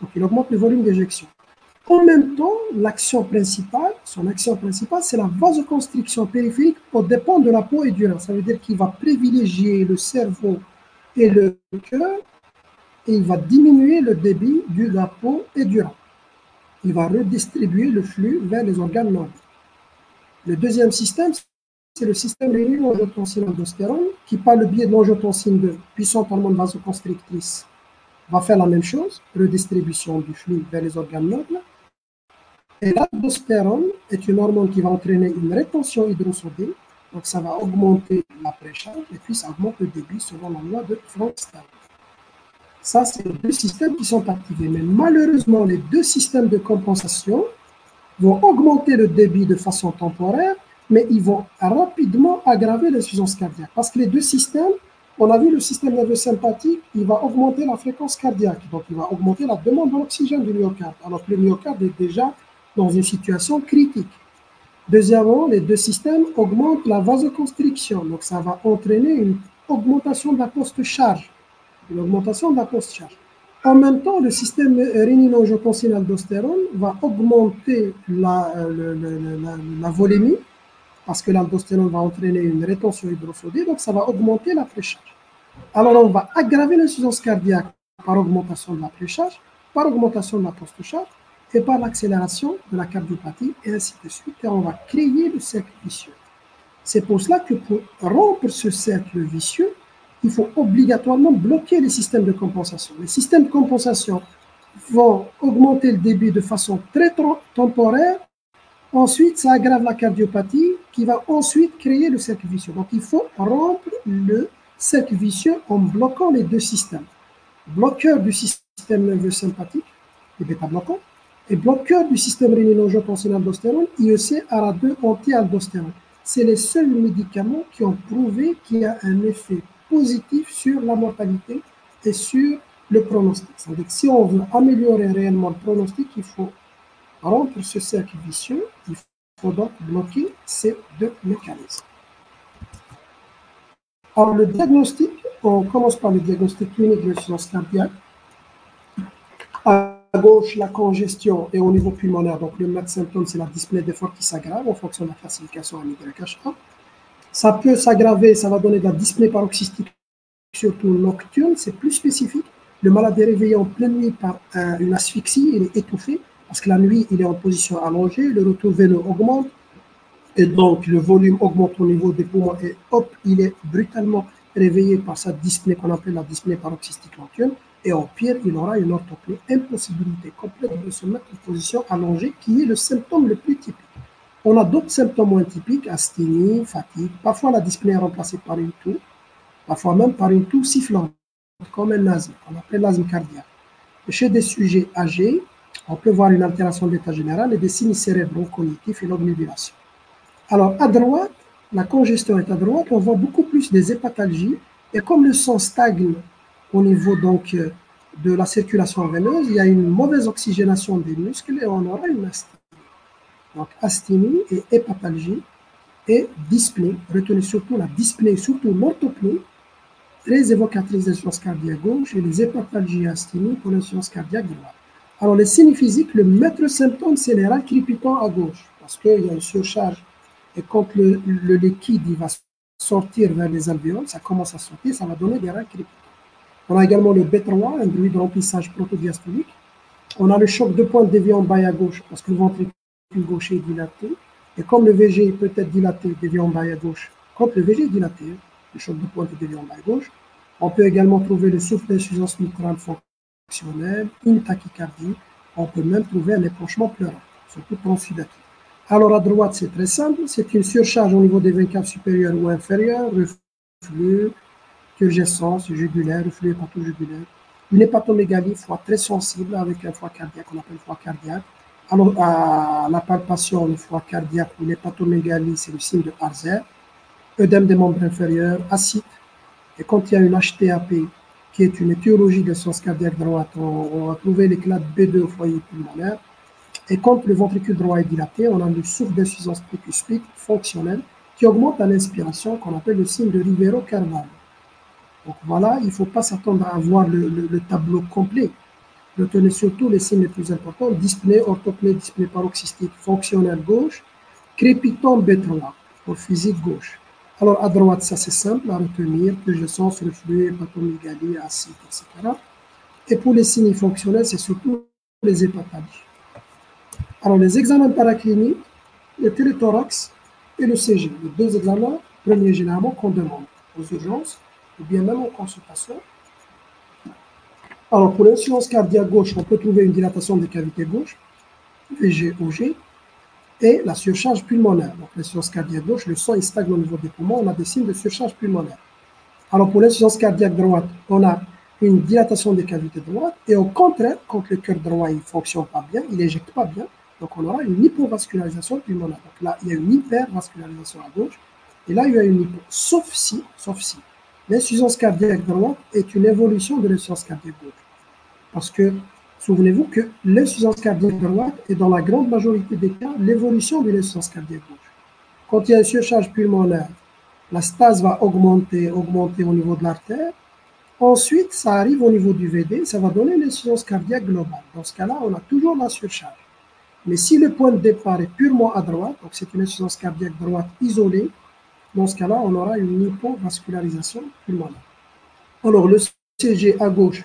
Donc, il augmente le volume d'éjection. En même temps, l'action principale, son action principale, c'est la vasoconstriction périphérique aux dépens de la peau et du rein. Ça veut dire qu'il va privilégier le cerveau et le cœur et il va diminuer le débit de la peau et du rein. Il va redistribuer le flux vers les organes nobles. Le deuxième système, c'est le système rénine-angiotensine-aldostérone qui, par le biais de l'angiotensine 2, puissante hormone vasoconstrictrice, va faire la même chose, redistribution du flux vers les organes nobles. Et l'aldostérone est une hormone qui va entraîner une rétention hydrosodée, donc ça va augmenter la précharge et puis ça augmente le débit selon la loi de Frank-Starling. Ça, c'est les deux systèmes qui sont activés. Mais malheureusement, les deux systèmes de compensation vont augmenter le débit de façon temporaire, mais ils vont rapidement aggraver l'insuffisance cardiaque. Parce que les deux systèmes, on a vu le système nerveux sympathique, il va augmenter la fréquence cardiaque. Donc, il va augmenter la demande d'oxygène du myocarde, alors que le myocarde est déjà dans une situation critique. Deuxièmement, les deux systèmes augmentent la vasoconstriction. Donc, ça va entraîner une augmentation de la post-charge. Une augmentation de la post-charge. En même temps, le système rénine-angiotensine-aldostérone va augmenter la volémie, parce que l'aldostérone va entraîner une rétention hydrosodée, donc ça va augmenter la précharge. Alors, on va aggraver l'insuffisance cardiaque par augmentation de la précharge, par augmentation de la post-charge, et par l'accélération de la cardiopathie, et ainsi de suite, et on va créer le cercle vicieux. C'est pour cela que pour rompre ce cercle vicieux, il faut obligatoirement bloquer les systèmes de compensation. Les systèmes de compensation vont augmenter le débit de façon très temporaire. Ensuite, ça aggrave la cardiopathie qui va ensuite créer le cercle vicieux. Donc, il faut rompre le cercle vicieux en bloquant les deux systèmes. Bloqueur du système nerveux sympathique, les bêta-bloquants, et bloqueur du système rénine-angiotensine-aldostérone, IEC, ARA2, anti-aldostérone. C'est les seuls médicaments qui ont prouvé qu'il y a un effet positif sur la mortalité et sur le pronostic. C'est-à-dire que si on veut améliorer réellement le pronostic, il faut rompre ce cercle vicieux, il faut donc bloquer ces deux mécanismes. Alors le diagnostic, on commence par le diagnostic clinique de l'insuffisance cardiaque. gauche, la congestion est au niveau pulmonaire. Donc, le max symptôme, c'est la dyspnée d'effort qui s'aggrave en fonction de la classification MYH1. Ça peut s'aggraver, ça va donner de la dyspnée paroxystique, surtout nocturne, c'est plus spécifique. Le malade est réveillé en pleine nuit par une asphyxie, il est étouffé, parce que la nuit, il est en position allongée, le retour veineux augmente, et donc le volume augmente au niveau des poumons, et hop, il est brutalement réveillé par sa dyspnée qu'on appelle la dyspnée paroxystique nocturne, et au pire, il aura une orthopnée, impossibilité complète de se mettre en position allongée, qui est le symptôme le plus typique. On a d'autres symptômes moins typiques, asthénie, fatigue, parfois la dyspnée est remplacée par une toux, parfois même par une toux sifflante, comme un asthme, qu'on appelle l'asthme cardiaque. Et chez des sujets âgés, on peut voir une altération de l'état général et des signes cérébraux cognitifs et l'obnubilation. Alors, à droite, la congestion est à droite, on voit beaucoup plus des hépatalgies, et comme le sang stagne au niveau donc de la circulation veineuse, il y a une mauvaise oxygénation des muscles et on aura une asthénie. Donc, asthénie et hépatalgie et dyspnée, retenez surtout la dyspnée, surtout l'orthopnée, très évocatrice d'insuffisance cardiaque gauche, et les hépatalgies et asthénie pour l'insuffisance cardiaque droite. Alors, les signes physiques, le maître symptôme, c'est les rats crépitants à gauche, parce qu'il y a une surcharge, et quand le liquide il va sortir vers les alvéoles, ça commence à sortir, ça va donner des rats crépitants. On a également le B3, un bruit de remplissage protodiastolique. On a le choc de pointe déviant en bas à gauche, parce que le ventricule gaucher est dilaté. Et comme le VG peut être dilaté, déviant en bas à gauche, quand le VG est dilaté, le choc de pointe est déviant en bas à gauche, on peut également trouver le souffle d'insuffisance mitrale fonctionnelle, une tachycardie, on peut même trouver un épanchement pleural, surtout transudatif. Alors à droite, c'est très simple, c'est une surcharge au niveau des veines caves supérieures ou inférieures, reflux, turgescence jugulaire, reflux hépatojugulaire, une hépatomégalie, foie très sensible avec un foie cardiaque, on appelle foie cardiaque. Alors, à la palpation, le foie cardiaque ou l'hépatomégalie, c'est le signe de Harzer. Œdème des membres inférieurs, acide. Et quand il y a une HTAP, qui est une étiologie de l'insuffisance cardiaque droite, on va trouver l'éclat de B2 au foyer pulmonaire. Et quand le ventricule droit est dilaté, on a le souffle d'insuffisance tricuspide fonctionnelle qui augmente à l'inspiration, qu'on appelle le signe de Rivero-Carvalho. Donc voilà, il ne faut pas s'attendre à avoir le tableau complet. Retenez surtout les signes les plus importants, dyspnée, orthopnée, dyspnée paroxystique fonctionnelle gauche, crépitant B3 pour physique gauche. Alors à droite, ça c'est simple à retenir, turgescence, reflux, hépatomégalie, acide, etc. Et pour les signes fonctionnels, c'est surtout les hépatalgies. Alors les examens paracliniques, le téléthorax et le CG, les deux examens premiers généralement qu'on demande aux urgences ou bien même en consultation. Alors, pour l'insuffisance cardiaque gauche, on peut trouver une dilatation des cavités gauches, VG, OG, et la surcharge pulmonaire. Donc, l'insuffisance cardiaque gauche, le sang stagne au niveau des poumons, on a des signes de surcharge pulmonaire. Alors, pour l'insuffisance cardiaque droite, on a une dilatation des cavités droites, et au contraire, quand le cœur droit ne fonctionne pas bien, il n'éjecte pas bien, donc on aura une hypovascularisation pulmonaire. Donc là, il y a une hypervascularisation à gauche, et là, il y a une hypo, sauf si, l'insuffisance cardiaque droite est une évolution de l'insuffisance cardiaque gauche. Parce que, souvenez-vous que l'insuffisance cardiaque droite est dans la grande majorité des cas l'évolution de l'insuffisance cardiaque gauche. Quand il y a une surcharge pulmonaire, la stase va augmenter au niveau de l'artère. Ensuite, ça arrive au niveau du VD, ça va donner l'insuffisance cardiaque globale. Dans ce cas-là, on a toujours la surcharge. Mais si le point de départ est purement à droite, donc c'est une insuffisance cardiaque droite isolée, dans ce cas-là, on aura une hypovascularisation pulmonaire. Alors, le CG à gauche,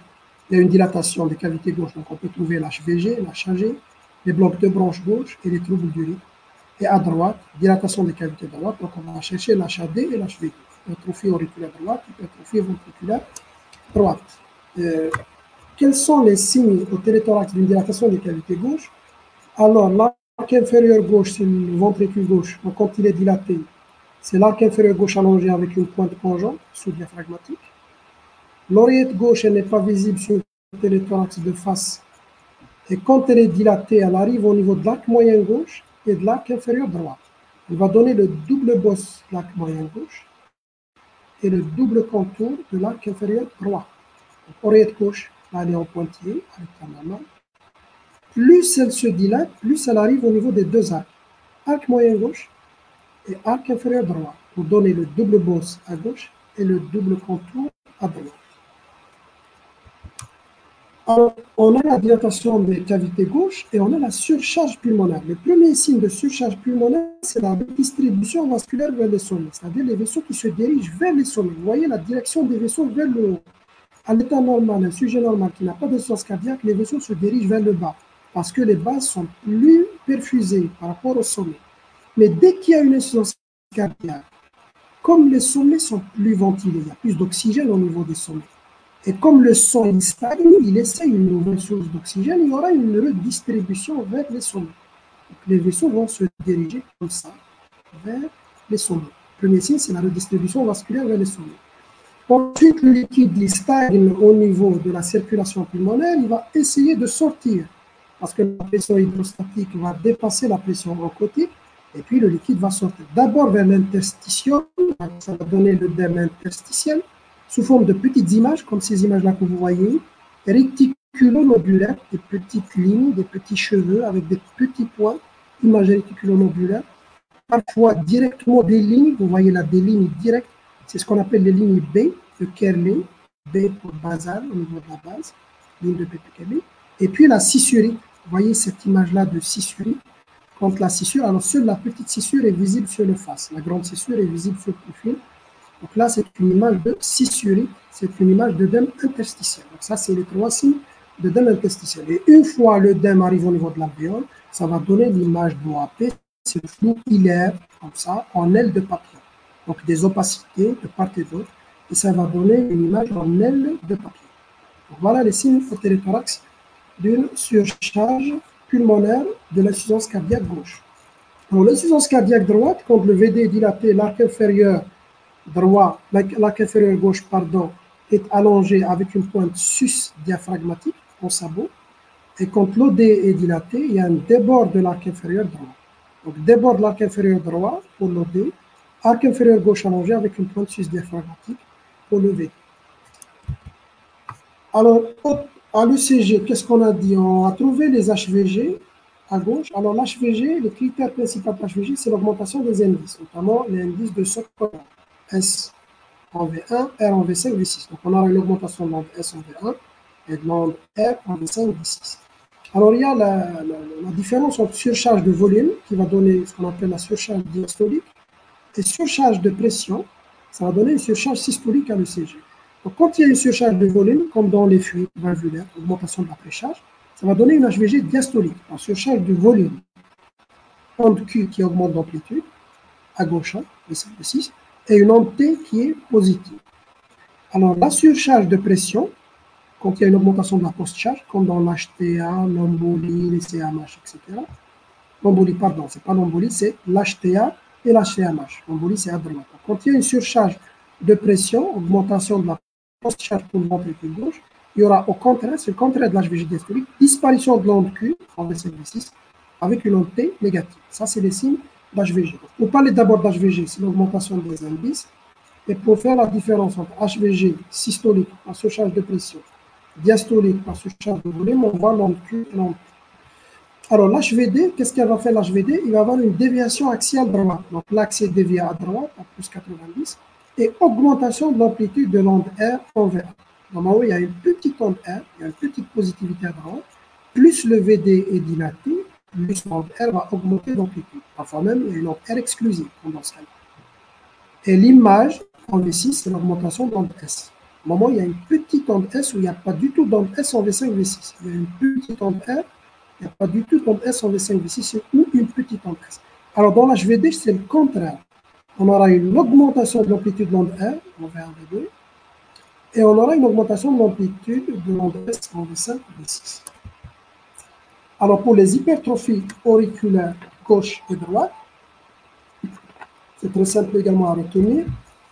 il y a une dilatation des cavités gauches, donc on peut trouver l'HVG, l'HAG, les blocs de branche gauche et les troubles du rythme. Et à droite, dilatation des cavités droites, donc on va chercher l'HAD et l'HVG. Hypertrophie auriculaire droite, hypertrophie ventriculaire droite. Quels sont les signes au téléthorax d'une dilatation des cavités gauches? Alors, l'arc inférieur gauche, c'est le ventricule gauche, donc quand il est dilaté, c'est l'arc inférieur gauche allongé avec une pointe plongeante sous-diaphragmatique. L'oreillette gauche, elle n'est pas visible sur le téléthorax de face. Et quand elle est dilatée, elle arrive au niveau de l'arc moyen gauche et de l'arc inférieur droit. Elle va donner le double bosse de l'arc moyen gauche et le double contour de l'arc inférieur droit. Donc, oreillette gauche, là, elle est en pointillé, avec la main. Plus elle se dilate, plus elle arrive au niveau des deux arcs. Arc moyen gauche et arc inférieur droit, pour donner le double bosse à gauche et le double contour à droite. Alors, on a la dilatation des cavités gauches et on a la surcharge pulmonaire. Le premier signe de surcharge pulmonaire, c'est la distribution vasculaire vers les sommets, c'est-à-dire les vaisseaux qui se dirigent vers les sommets. Vous voyez la direction des vaisseaux vers le haut. À l'état normal, un sujet normal qui n'a pas d'insuffisance cardiaque, les vaisseaux se dirigent vers le bas parce que les bases sont plus perfusées par rapport au sommet. Mais dès qu'il y a une insuffisance cardiaque, comme les sommets sont plus ventilés, il y a plus d'oxygène au niveau des sommets. Et comme le sang il stagne, il essaie une nouvelle source d'oxygène, il y aura une redistribution vers les sommets. Donc, les vaisseaux vont se diriger comme ça vers les sommets. Le premier signe, c'est la redistribution vasculaire vers les sommets. Ensuite, le liquide il stagne au niveau de la circulation pulmonaire, il va essayer de sortir parce que la pression hydrostatique va dépasser la pression oncotique et puis le liquide va sortir d'abord vers l'interstitium, ça va donner l'œdème interstitiel sous forme de petites images, comme ces images-là que vous voyez, réticulonodulaires, des petites lignes, des petits cheveux avec des petits points, images réticulonodulaires, parfois directement des lignes, vous voyez là des lignes directes, c'est ce qu'on appelle les lignes B, de Kerley, B pour basal au niveau de la base, ligne de Kerley, et puis la scissurite, vous voyez cette image-là de scissurite, quand la scissure, alors seule la petite scissure est visible sur le face, la grande scissure est visible sur le profil. Donc là, c'est une image de scissurite, c'est une image d'œdème interstitiel. Donc ça, c'est les trois signes d'œdème interstitiel. Et une fois l'œdème arrive au niveau de l'alvéole, ça va donner l'image d'OAP, c'est le flou hilaire, comme ça, en aile de papillon. Donc des opacités de part et d'autre, et ça va donner une image en aile de papillon. Donc voilà les signes au téléthorax d'une surcharge pulmonaire de l'insuffisance cardiaque gauche. Pour l'insuffisance cardiaque droite, quand le VD est dilaté, l'arc inférieur droit, l'arc inférieur gauche, pardon, est allongé avec une pointe sus-diaphragmatique en sabot. Et quand l'OD est dilaté, il y a un débord de l'arc inférieur droit. Donc, débord de l'arc inférieur droit pour l'OD, arc inférieur gauche allongé avec une pointe sus-diaphragmatique pour le VD. Alors, à l'ECG, qu'est-ce qu'on a dit? On a trouvé les HVG à gauche. Alors, l'HVG, le critère principal de l'HVG, c'est l'augmentation des indices, notamment les indices de Sokolow. S en V1, R en V5, V6. Donc, on aura une augmentation de l'onde S en V1 et de l'onde R en V5, V6. Alors, il y a la différence entre surcharge de volume, qui va donner ce qu'on appelle la surcharge diastolique, et surcharge de pression, ça va donner une surcharge systolique à l'ECG. Donc, quand il y a une surcharge de volume, comme dans les fluides valvulaires, augmentation de la précharge, ça va donner une HVG diastolique, en surcharge de volume. Onde Q qui augmente d'amplitude, à gauche, V5, V6, et une onde T qui est positive. Alors, la surcharge de pression, quand il y a une augmentation de la post-charge, comme dans l'HTA, l'embolie, les CMH, etc. L'embolie, pardon, c'est pas l'embolie, c'est l'HTA et la CMH. L'embolie, c'est à droite. Quand il y a une surcharge de pression, augmentation de la post-charge pour le ventricule gauche, il y aura au contraire, c'est le contraire de l'HVG diastolique, disparition de l'onde Q en V5, V6, avec une onde T négative. Ça, c'est les signes d'HVG. Pour parler d'abord d'HVG, c'est l'augmentation des indices. Et pour faire la différence entre HVG systolique par surcharge de pression, diastolique par surcharge de volume, on voit l'onde Q et l'onde T. Alors l'HVD, qu'est-ce qu'elle va faire l'HVD? Il va avoir une déviation axiale droite. Donc l'axe est dévié à droite, à plus 90, et augmentation de l'amplitude de l'onde R en V1. Normalement, il y a une petite onde R, il y a une petite positivité à droite, plus le VD est dilaté, plus l'onde R va augmenter d'amplitude. Parfois même, il y a une onde R exclusive dans ce cas-là. Et l'image en V6, c'est l'augmentation de l'onde S. Au moment où il y a une petite onde S où il n'y a pas du tout d'onde S en V5, V6. Il y a une petite onde R, il n'y a pas du tout d'onde S en V5, V6 ou une petite onde S. Alors dans l'HVD, c'est le contraire. On aura une augmentation de l'amplitude de l'onde R en V1, V2, et on aura une augmentation de l'amplitude de l'onde S en V5, V6. Alors, pour les hypertrophies auriculaires gauche et droite, c'est très simple également à retenir,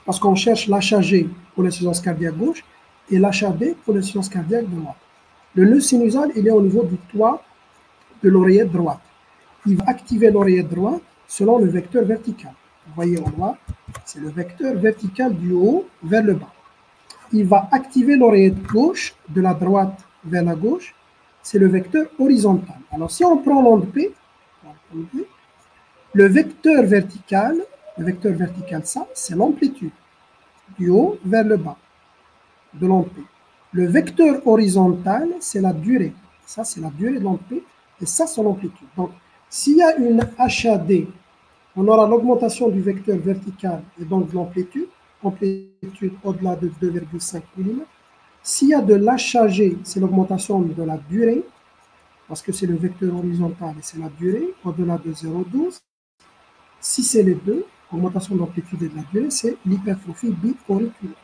parce qu'on cherche l'HAG pour l'insuffisance cardiaque gauche et l'HAB pour l'insuffisance cardiaque droite. Le nœud sinusal, il est au niveau du toit de l'oreillette droite. Il va activer l'oreillette droite selon le vecteur vertical. Vous voyez en noir, c'est le vecteur vertical du haut vers le bas. Il va activer l'oreillette gauche de la droite vers la gauche, c'est le vecteur horizontal. Alors, si on prend l'onde P, le vecteur vertical, ça, c'est l'amplitude du haut vers le bas de l'onde P. Le vecteur horizontal, c'est la durée. Ça, c'est la durée de l'amplitude et ça, c'est l'amplitude. Donc, s'il y a une HAD, on aura l'augmentation du vecteur vertical et donc de l'amplitude, amplitude au-delà de 2,5 mm. S'il y a de l'HAG, c'est l'augmentation de la durée, parce que c'est le vecteur horizontal et c'est la durée, au-delà de 0,12. Si c'est les deux, augmentation de l'amplitude et de la durée, c'est l'hypertrophie bi-auriculaire.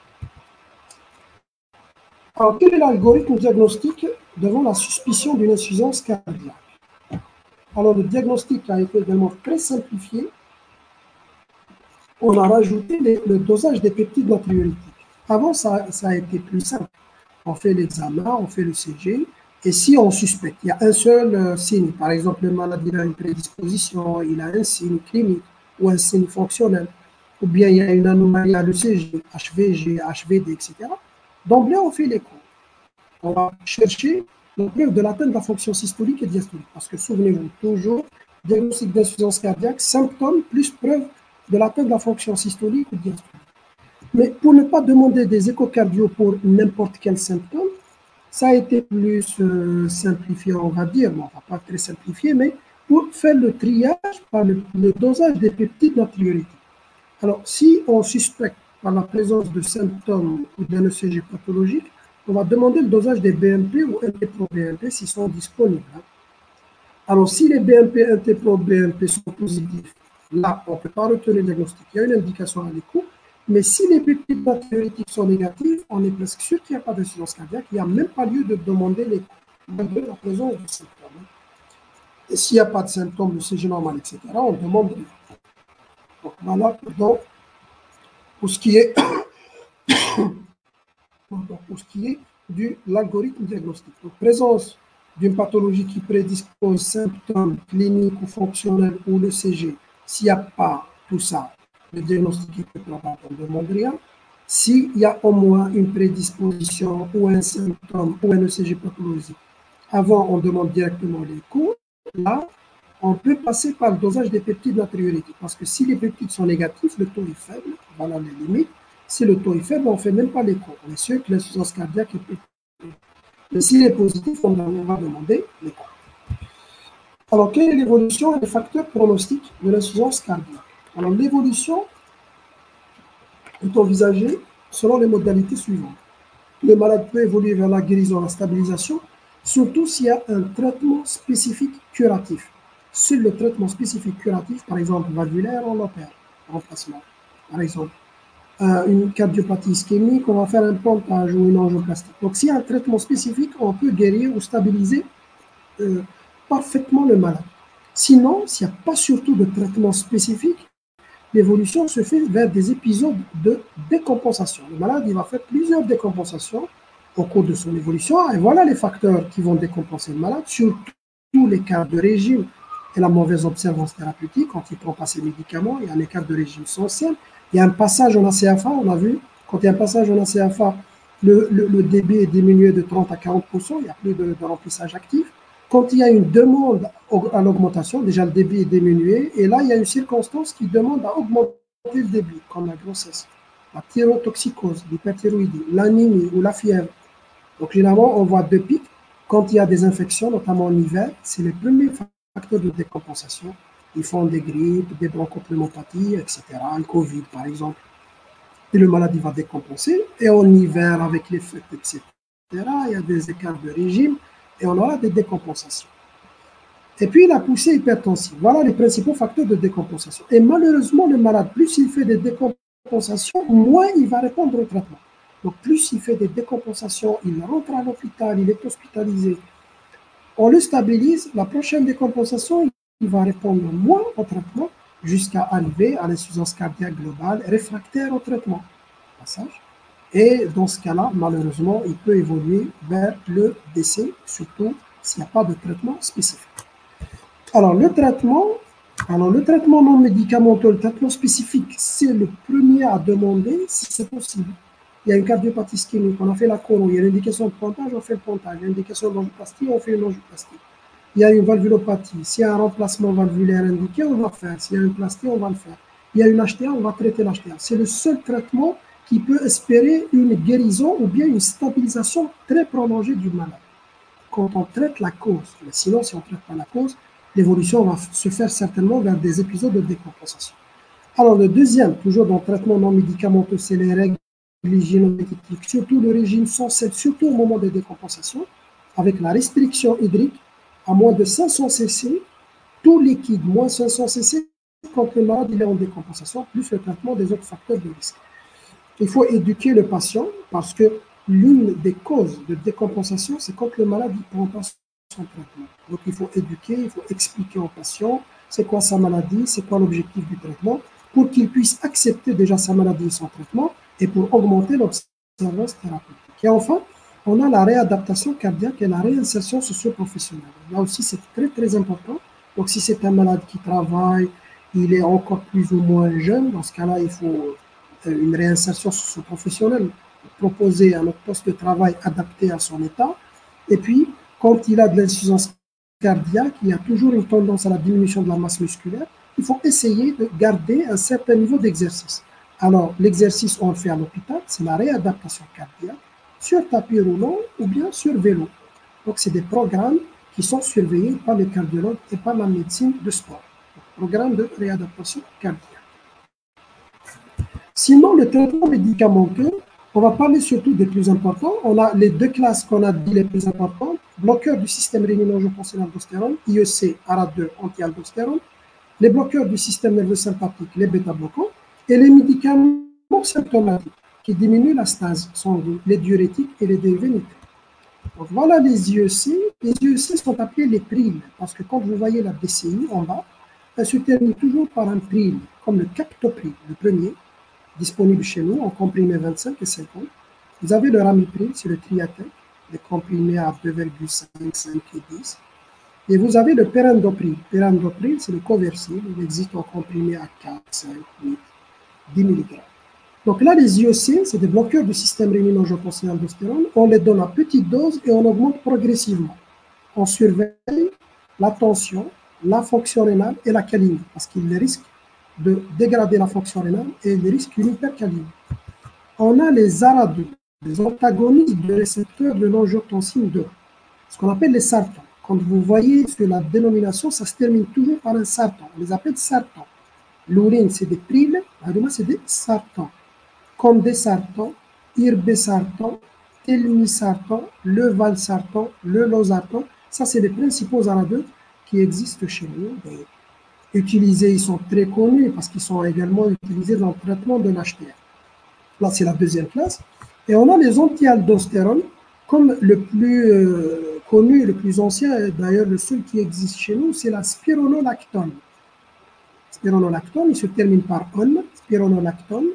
Alors, quel est l'algorithme diagnostique devant la suspicion d'une insuffisance cardiaque? Alors, le diagnostic a été également très simplifié. On a rajouté le dosage des peptides natriurétiques. Avant, ça a été plus simple. On fait l'examen, on fait le CG, et si on suspecte, il y a un seul signe, par exemple, le malade il a une prédisposition, il a un signe clinique ou un signe fonctionnel, ou bien il y a une anomalie à l'ECG, HVG, HVD, etc. D'emblée, on fait l'écho. On va chercher la preuve de l'atteinte de la fonction systolique et diastolique, parce que souvenez-vous, toujours, diagnostic d'insuffisance cardiaque, symptômes plus preuve de l'atteinte de la fonction systolique ou diastolique. Mais pour ne pas demander des échocardiogrames pour n'importe quel symptôme, ça a été plus simplifié, on va dire, bon, on va pas très simplifié, mais pour faire le triage par le dosage des peptides natriurétiques. Alors, si on suspecte par la présence de symptômes ou d'un ECG pathologique, on va demander le dosage des BMP ou NT-proBNP s'ils sont disponibles. Alors, si les BMP, NT-proBNP sont positifs, là, on ne peut pas retenir le diagnostic. Il y a une indication à l'écho. Mais si les peptides natriurétiques sont négatifs, on est presque sûr qu'il n'y a pas d'insuffisance cardiaque. Il n'y a même pas lieu de demander l'écho, malgré la présence de symptômes. Et s'il n'y a pas de symptômes, le CG normal, etc., on demande l'écho. Donc voilà pour ce qui est, de l'algorithme diagnostique. Donc, présence d'une pathologie qui prédispose symptômes cliniques ou fonctionnels ou le CG, s'il n'y a pas tout ça, le diagnostic est peu probable, on ne demande rien. S'il y a au moins une prédisposition ou un symptôme ou un ECG pathologique, avant on demande directement l'écho. Là, on peut passer par le dosage des peptides natriurétiques, parce que si les peptides sont négatifs, le taux est faible, voilà les limites. Si le taux est faible, on ne fait même pas l'écho. On est sûr que l'insuffisance cardiaque est peu. Mais s'il est positif, on va demander l'écho. Alors, quelle est l'évolution et les facteurs pronostiques de l'insuffisance cardiaque? Alors, l'évolution est envisagée selon les modalités suivantes. Le malade peut évoluer vers la guérison, la stabilisation, surtout s'il y a un traitement spécifique curatif. Sur le traitement spécifique curatif, par exemple valvulaire, on l'opère, remplacement. Par exemple, une cardiopathie ischémique, on va faire un pontage ou une angioplastie. Donc, s'il y a un traitement spécifique, on peut guérir ou stabiliser parfaitement le malade. Sinon, s'il n'y a pas surtout de traitement spécifique, l'évolution se fait vers des épisodes de décompensation. Le malade, il va faire plusieurs décompensations au cours de son évolution. Et voilà les facteurs qui vont décompenser le malade, surtout l'écart de régime et la mauvaise observance thérapeutique. Quand il ne prend pas ses médicaments, il y a un écart de régime essentiel. Il y a un passage en ACFA, on a vu, quand il y a un passage en ACFA, le débit est diminué de 30 à 40%, il n'y a plus de remplissage actif. Quand il y a une demande à l'augmentation, déjà le débit est diminué, et là, il y a une circonstance qui demande à augmenter le débit, comme la grossesse, la thyrotoxicose, l'hyperthyroïdie, l'anémie ou la fièvre. Donc, généralement, on voit deux pics. Quand il y a des infections, notamment en hiver, c'est les premiers facteurs de décompensation. Ils font des grippes, des bronchopneumopathies, etc., le Covid, par exemple. Et le malade, il va décompenser. Et en hiver, avec les fêtes, etc., il y a des écarts de régime et on aura des décompensations. Et puis, la poussée hypertensive. Voilà les principaux facteurs de décompensation. Et malheureusement, le malade, plus il fait des décompensations, moins il va répondre au traitement. Donc, plus il fait des décompensations, il rentre à l'hôpital, il est hospitalisé. On le stabilise. La prochaine décompensation, il va répondre moins au traitement jusqu'à arriver à l'insuffisance cardiaque globale réfractaire au traitement. Passage. Et dans ce cas-là, malheureusement, il peut évoluer vers le décès, surtout s'il n'y a pas de traitement spécifique. Alors, le traitement non médicamenteux, le traitement spécifique, c'est le premier à demander si c'est possible. Il y a une cardiopathie ischémique, on a fait la coro, il y a une indication de pontage, on fait le pontage. Il y a une indication d'angioplastie, on fait une angioplastie. Il y a une valvulopathie. S'il y a un remplacement valvulaire indiqué, on va faire. S'il y a une plastie, on va le faire. Il y a une HTA, on va traiter l'HTA. C'est le seul traitement qui peut espérer une guérison ou bien une stabilisation très prolongée du malade. Quand on traite la cause, mais sinon, si on ne traite pas la cause, l'évolution va se faire certainement vers des épisodes de décompensation. Alors, le deuxième, toujours dans le traitement non médicamenteux, c'est les règles hygiéno-diététiques, surtout le régime sans sel, surtout au moment de décompensation, avec la restriction hydrique à moins de 500 cc, tout liquide, moins 500 cc, quand le malade il est en décompensation, plus le traitement des autres facteurs de risque. Il faut éduquer le patient parce que l'une des causes de décompensation, c'est quand le malade ne prend pas son traitement. Donc, il faut éduquer, il faut expliquer au patient c'est quoi sa maladie, c'est quoi l'objectif du traitement, pour qu'il puisse accepter déjà sa maladie et son traitement et pour augmenter l'observance thérapeutique. Et enfin, on a la réadaptation cardiaque et la réinsertion socio-professionnelle. Là aussi, c'est très, très important. Donc, si c'est un malade qui travaille, il est encore plus ou moins jeune, dans ce cas-là, il faut une réinsertion socio-professionnelle, proposer un autre poste de travail adapté à son état. Et puis, quand il a de l'insuffisance cardiaque, il y a toujours une tendance à la diminution de la masse musculaire, il faut essayer de garder un certain niveau d'exercice. Alors, l'exercice, on le fait à l'hôpital, c'est la réadaptation cardiaque sur tapis roulant ou bien sur vélo. Donc, c'est des programmes qui sont surveillés par les cardiologues et par la médecine de sport. Programme de réadaptation cardiaque. Sinon, le traitement médicamenteux, on va parler surtout des plus importants. On a les deux classes qu'on a dit les plus importantes. Bloqueurs du système rénino-angiotensin-aldostérone, IEC, ARA2, anti-aldostérone. Les bloqueurs du système nerveux sympathique, les bêta-bloquants. Et les médicaments symptomatiques qui diminuent la stase sanguine, les diurétiques et les dérivés nitriques. Donc voilà les IEC. Les IEC sont appelés les primes parce que quand vous voyez la DCI en bas, elle se termine toujours par un prime, comme le captopril, le premier, disponible chez nous en comprimés 25 et 50. Vous avez le ramipril, c'est le Triatec, les comprimés à 2,5, 5 et 10. Et vous avez le pérandopril. Pérandopril, c'est le Coversil, il existe en comprimés à 4, 5, 8, 10 mg. Donc là, les IEC, c'est des bloqueurs du système rénino-angiotensin-aldostérone. On les donne à petite dose et on augmente progressivement. On surveille la tension, la fonction rénale et la calémie, parce qu'il risque de dégrader la fonction rénale et il risque une hypercalémie. On a les ARA2, les antagonistes de récepteurs de l'angiotensine 2, ce qu'on appelle les sartans. Quand vous voyez sur la dénomination, ça se termine toujours par un sartan. On les appelle sartans. L'urine, c'est des priles, l'aduma, c'est des sartans. Comme des sartans, irbesartan, telmisartan, le valsartan, le losartan. Ça, c'est les principaux ARA2 qui existent chez nous. Utilisés, ils sont très connus parce qu'ils sont également utilisés dans le traitement de l'HTR. Là, c'est la deuxième classe. Et on a les anti-aldostérones, comme le plus connu, le plus ancien, et d'ailleurs le seul qui existe chez nous, c'est la spironolactone. Spironolactone, il se termine par on, spironolactone,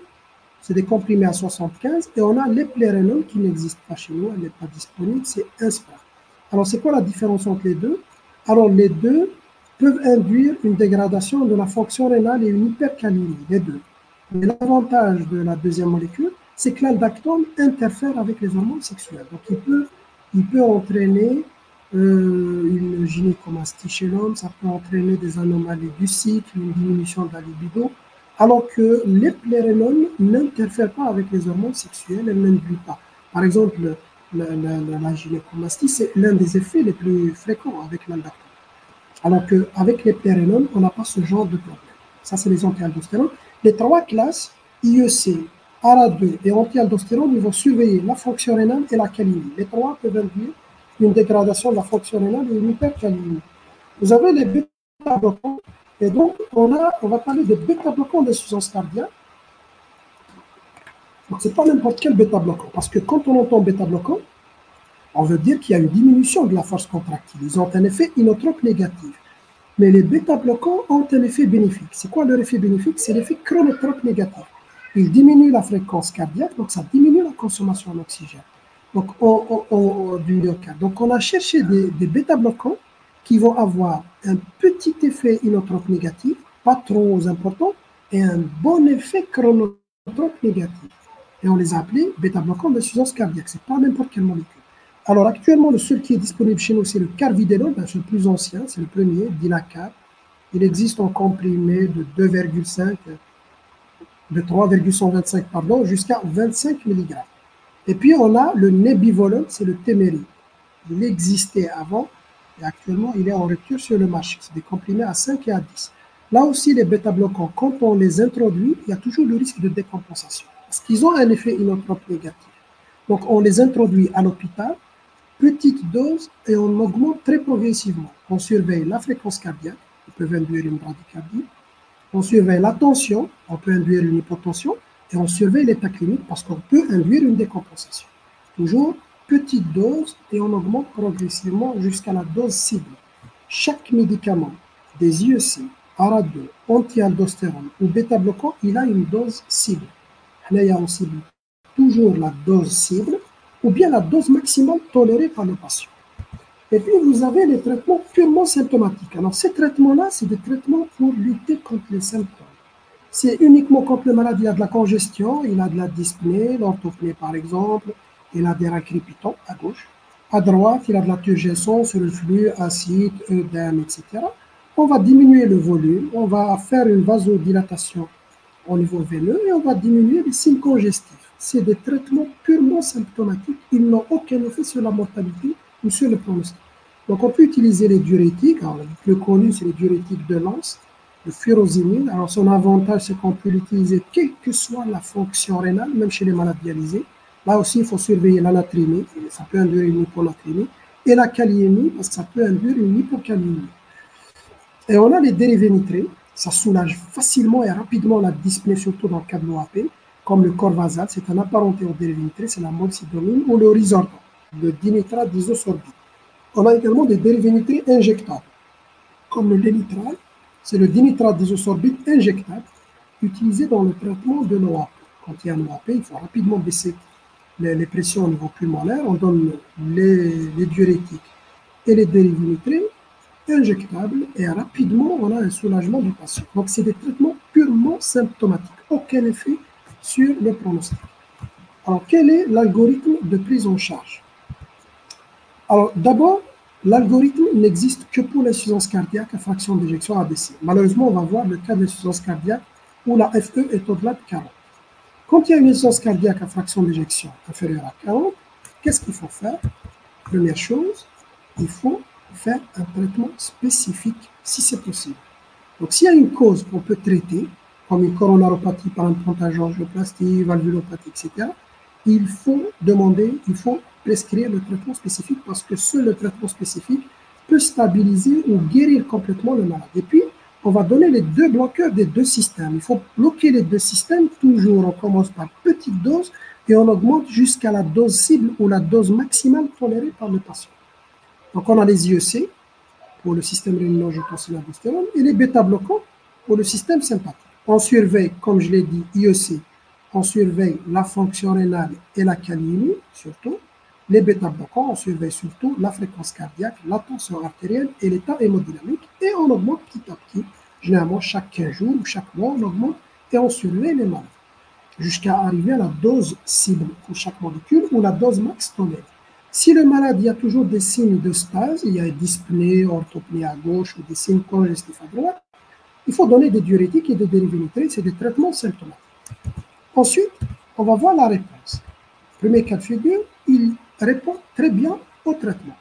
c'est des comprimés à 75, et on a l'éplérénol qui n'existe pas chez nous, elle n'est pas disponible, c'est Inspra. Alors, c'est quoi la différence entre les deux? Alors, les deux peuvent induire une dégradation de la fonction rénale et une hypercalémie, les deux. Mais l'avantage de la deuxième molécule, c'est que l'aldactone interfère avec les hormones sexuelles. Donc, il peut entraîner une gynécomastie chez l'homme, ça peut entraîner des anomalies du cycle, une diminution de la libido, alors que l'éplérénol n'interfère pas avec les hormones sexuelles, elle n'induit pas. Par exemple, la gynécomastie, c'est l'un des effets les plus fréquents avec l'aldactone. Alors qu'avec l'éplérénol, on n'a pas ce genre de problème. Ça, c'est les anti-aldostérones. Les trois classes, IEC, ARA2 et anti-aldostérone, ils vont surveiller la fonction rénale et la calémie. Les trois peuvent induire une dégradation de la fonction rénale et une hypercalémie. Vous avez les bêta-bloquants, et donc on va parler de bêta-bloquants d'insuffisance cardiaque. Donc, ce n'est pas n'importe quel bêta-bloquant, parce que quand on entend bêta-bloquant, on veut dire qu'il y a une diminution de la force contractile. Ils ont un effet inotrope négatif. Mais les bêta-bloquants ont un effet bénéfique. C'est quoi leur effet bénéfique? C'est l'effet chronotrope négatif. Ils diminuent la fréquence cardiaque, donc ça diminue la consommation d'oxygène donc, du myocarde. Donc, on a cherché des bêta-bloquants qui vont avoir un petit effet inotrope négatif, pas trop important, et un bon effet chronotrope négatif. Et on les a appelés bêta-bloquants d'insuffisance cardiaque. Ce n'est pas n'importe quelle molécule. Alors, actuellement, le seul qui est disponible chez nous, c'est le carvedilol, c'est le plus ancien, c'est le premier, Dinacar. Il existe en comprimé de 2,5 de 3,125 pardon, jusqu'à 25 mg. Et puis on a le Nebivolol, c'est le Téméri. Il existait avant et actuellement il est en rupture sur le marché. C'est des comprimés à 5 et à 10. Là aussi, les bêta-bloquants, quand on les introduit, il y a toujours le risque de décompensation parce qu'ils ont un effet inotrope négatif. Donc on les introduit à l'hôpital, petite dose, et on augmente très progressivement. On surveille la fréquence cardiaque, qui peut induire une bradycardie. On surveille la tension, on peut induire une hypotension, et on surveille l'état clinique parce qu'on peut induire une décompensation. Toujours petite dose et on augmente progressivement jusqu'à la dose cible. Chaque médicament, des IEC, ARA2, anti-aldostérone ou bêta-bloquant, il a une dose cible. Là, on cible toujours la dose cible ou bien la dose maximale tolérée par le patient. Et puis, vous avez les traitements purement symptomatiques. Alors, ces traitements-là, c'est des traitements pour lutter contre les symptômes. C'est uniquement quand le malade a de la congestion, il a de la dyspnée, l'orthopnée par exemple, il a des reins crépitants à gauche. À droite, il a de la turgescence, reflux, acide, œdème, etc. On va diminuer le volume, on va faire une vasodilatation au niveau veineux et on va diminuer les signes congestifs. C'est des traitements purement symptomatiques. Ils n'ont aucun effet sur la mortalité ou sur le pronostic. Donc, on peut utiliser les diurétiques. Alors, le plus connu, c'est les diurétiques de Lens, le furosémide. Alors, son avantage, c'est qu'on peut l'utiliser quelle que soit la fonction rénale, même chez les malades dialysés. Là aussi, il faut surveiller la natrémie, ça peut induire une hyponatrémie, et la kaliémie, parce que ça peut induire une hypokaliémie. Et on a les dérivés nitrés. Ça soulage facilement et rapidement la dyspnée, surtout dans le cas de l'OAP, comme le Corvazal, c'est un apparenté au dérivé nitré, c'est la moxidomine, ou le Risordan, le dinitrate d'isosorbite. On a également des dérivés nitrés injectables, comme le Lénitral, c'est le dinitrate d'isosorbite injectable, utilisé dans le traitement de l'OAP. Quand il y a un OAP, il faut rapidement baisser les pressions au niveau pulmonaire, on donne les diurétiques et les dérivés nitrés injectables et rapidement on a un soulagement du patient. Donc c'est des traitements purement symptomatiques, aucun effet sur le pronostic. Alors quel est l'algorithme de prise en charge? Alors d'abord, l'algorithme n'existe que pour l'insuffisance cardiaque à fraction d'éjection ABC. Malheureusement, on va voir le cas de l'insuffisance cardiaque où la FE est au-delà de 40. Quand il y a une insuffisance cardiaque à fraction d'éjection inférieure à 40, qu'est-ce qu'il faut faire? Première chose, il faut faire un traitement spécifique si c'est possible. Donc, s'il y a une cause qu'on peut traiter, comme une coronaropathie par implantage angioplastie, valvulopathie, etc., il faut prescrire le traitement spécifique parce que seul le traitement spécifique peut stabiliser ou guérir complètement le malade. Et puis, on va donner les deux bloqueurs des deux systèmes. Il faut bloquer les deux systèmes. Toujours, on commence par petite dose et on augmente jusqu'à la dose cible ou la dose maximale tolérée par le patient. Donc, on a les IEC pour le système rénino-angiotensin-aldostérone et les bêta-bloquants pour le système sympathique. On surveille, comme je l'ai dit, IEC, on surveille la fonction rénale et la kaliémie, surtout. Les bêta-bloquants, on surveille surtout la fréquence cardiaque, la tension artérielle et l'état hémodynamique. Et on augmente petit à petit, généralement chaque 15 jours ou chaque mois, on augmente et on surveille les malades jusqu'à arriver à la dose cible pour chaque molécule ou la dose max tolérée. Si le malade, il y a toujours des signes de stase, il y a dyspnée, orthopnée à gauche ou des signes congestifs à droite, il faut donner des diurétiques et des dérivés nitrés, c'est des traitements symptomatiques. Ensuite, on va voir la réponse. Premier cas de figure, il répond très bien au traitement.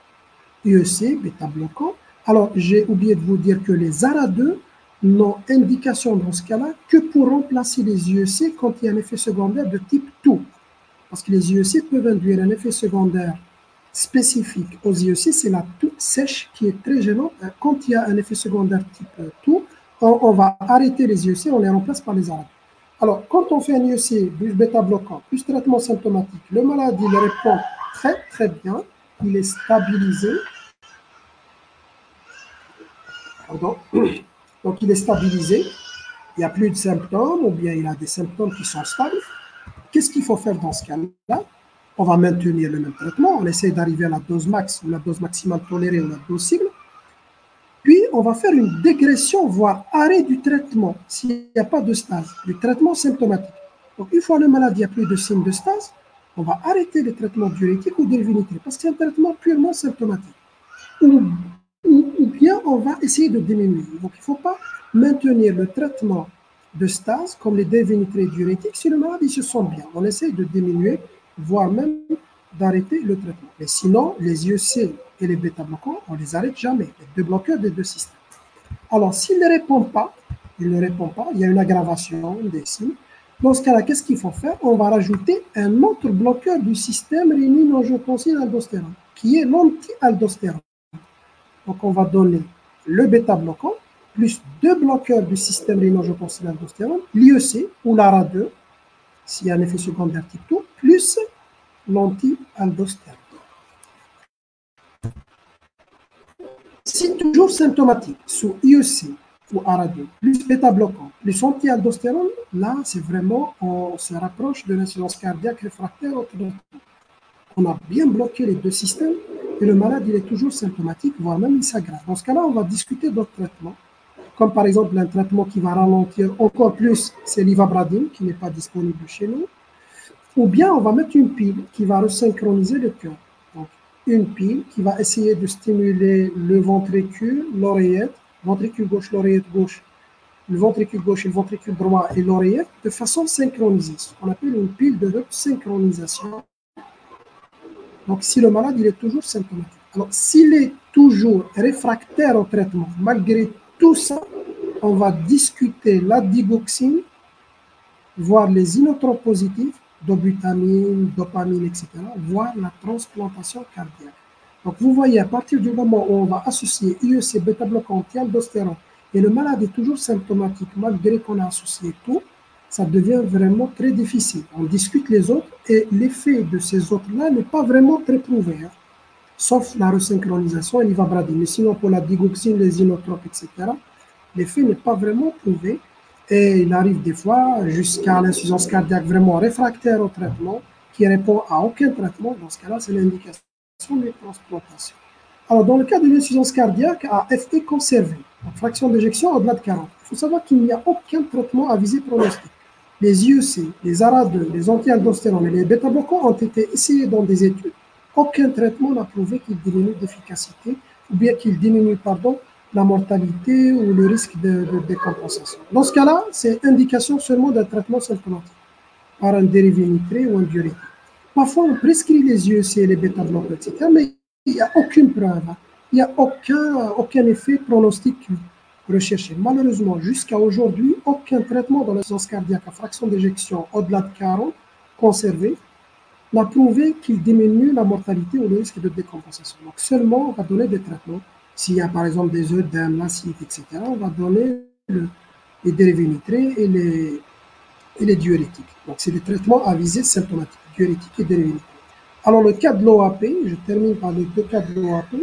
IEC, bêta-bloquant. Alors, j'ai oublié de vous dire que les ARA2 n'ont indication dans ce cas-là que pour remplacer les IEC quand il y a un effet secondaire de type TOU. Parce que les IEC peuvent induire un effet secondaire spécifique aux IEC, c'est la toux sèche qui est très gênante. Quand il y a un effet secondaire type TOU, on va arrêter les IEC, on les remplace par les ARA2. Alors, quand on fait un IEC plus bêta-bloquant, plus traitement symptomatique, le malade, il répond très, très bien. Il est stabilisé. Pardon. Donc, il est stabilisé. Il n'y a plus de symptômes ou bien il a des symptômes qui sont stables. Qu'est-ce qu'il faut faire dans ce cas-là? On va maintenir le même traitement. On essaie d'arriver à la dose max ou la dose maximale tolérée ou la dose cible. Puis, on va faire une dégression, voire arrêt du traitement, s'il n'y a pas de stase, du traitement symptomatique. Donc, une fois le malade, il n'y a plus de signes de stase, on va arrêter les traitements diurétiques ou dérivés nitrés, parce que c'est un traitement purement symptomatique. Ou bien, on va essayer de diminuer. Donc, il ne faut pas maintenir le traitement de stase, comme les désénitrés diurétiques, si le malade il se sent bien. On essaye de diminuer, voire même d'arrêter le traitement. Mais sinon, les IEC et les bêta-bloquants, on ne les arrête jamais. Les deux bloqueurs des deux systèmes. Alors, s'il ne répond pas, il y a une aggravation des signes. Dans ce cas-là, qu'est-ce qu'il faut faire? On va rajouter un autre bloqueur du système rénine-angiotensine-aldostérone, qui est l'anti-aldostérone. Donc, on va donner le bêta-bloquant, plus deux bloqueurs du système rénine-angiotensine-aldostérone, l'IEC ou l'ARA2, s'il y a un effet secondaire type 2, plus l'anti-aldostérone. Si toujours symptomatique, sous IEC ou ARA2, plus bêta-bloquant, plus anti-aldostérone, là, c'est vraiment, on se rapproche de l'insuffisance cardiaque réfractaire au traitement. On a bien bloqué les deux systèmes et le malade, il est toujours symptomatique, voire même il s'aggrave. Dans ce cas-là, on va discuter d'autres traitements, comme par exemple un traitement qui va ralentir encore plus, c'est l'ivabradine, qui n'est pas disponible chez nous, ou bien on va mettre une pile qui va resynchroniser le cœur. Donc, une pile qui va essayer de stimuler le ventricule, l'oreillette, ventricule gauche, l'oreillette gauche, le ventricule gauche et le ventricule droit et l'oreillette de façon synchronisée. Ce qu'on appelle une pile de synchronisation. Donc, si le malade il est toujours symptomatique. Alors, s'il est toujours réfractaire au traitement, malgré tout ça, on va discuter la digoxine, voire les inotropes positifs, dobutamine, dopamine, etc., voire la transplantation cardiaque. Donc, vous voyez, à partir du moment où on va associer IEC, bêta-bloquant, anti-aldostérone, et le malade est toujours symptomatique, malgré qu'on a associé tout, ça devient vraiment très difficile. On discute les autres, et l'effet de ces autres-là n'est pas vraiment très prouvé, hein, sauf la resynchronisation et l'ivabradine. Mais sinon, pour la digoxine, les inotropes, etc., l'effet n'est pas vraiment prouvé. Et il arrive des fois jusqu'à l'insuffisance cardiaque vraiment réfractaire au traitement, qui répond à aucun traitement. Dans ce cas-là, c'est l'indication de transplantation. Alors, dans le cas de l'insuffisance cardiaque à FT conservé, donc fraction d'éjection au-delà de 40, il faut savoir qu'il n'y a aucun traitement à visée pronostique. Les IEC, les ARA2, les anti-aldostérone et les bêta-bloquants ont été essayés dans des études. Aucun traitement n'a prouvé qu'il diminue d'efficacité ou bien qu'il diminue, la mortalité ou le risque de décompensation. Dans ce cas-là, c'est indication seulement d'un traitement symptomatique par un dérivé nitré ou un diurétique. Parfois, on prescrit les IEC et les bêta-bloquants, etc., mais il n'y a aucune preuve, il n'y a aucun effet pronostique recherché. Malheureusement, jusqu'à aujourd'hui, aucun traitement dans l'insuffisance cardiaque à fraction d'éjection au-delà de 40 conservé n'a prouvé qu'il diminue la mortalité ou le risque de décompensation. Donc, seulement, on va donner des traitements. S'il y a par exemple des œdèmes, l'acide, etc., on va donner les dérivés nitrés et les diurétiques. Donc, c'est des traitements à visée symptomatique, diurétiques et dérivés nitrés. Alors, le cas de l'OAP, je termine par les deux cas de l'OAP.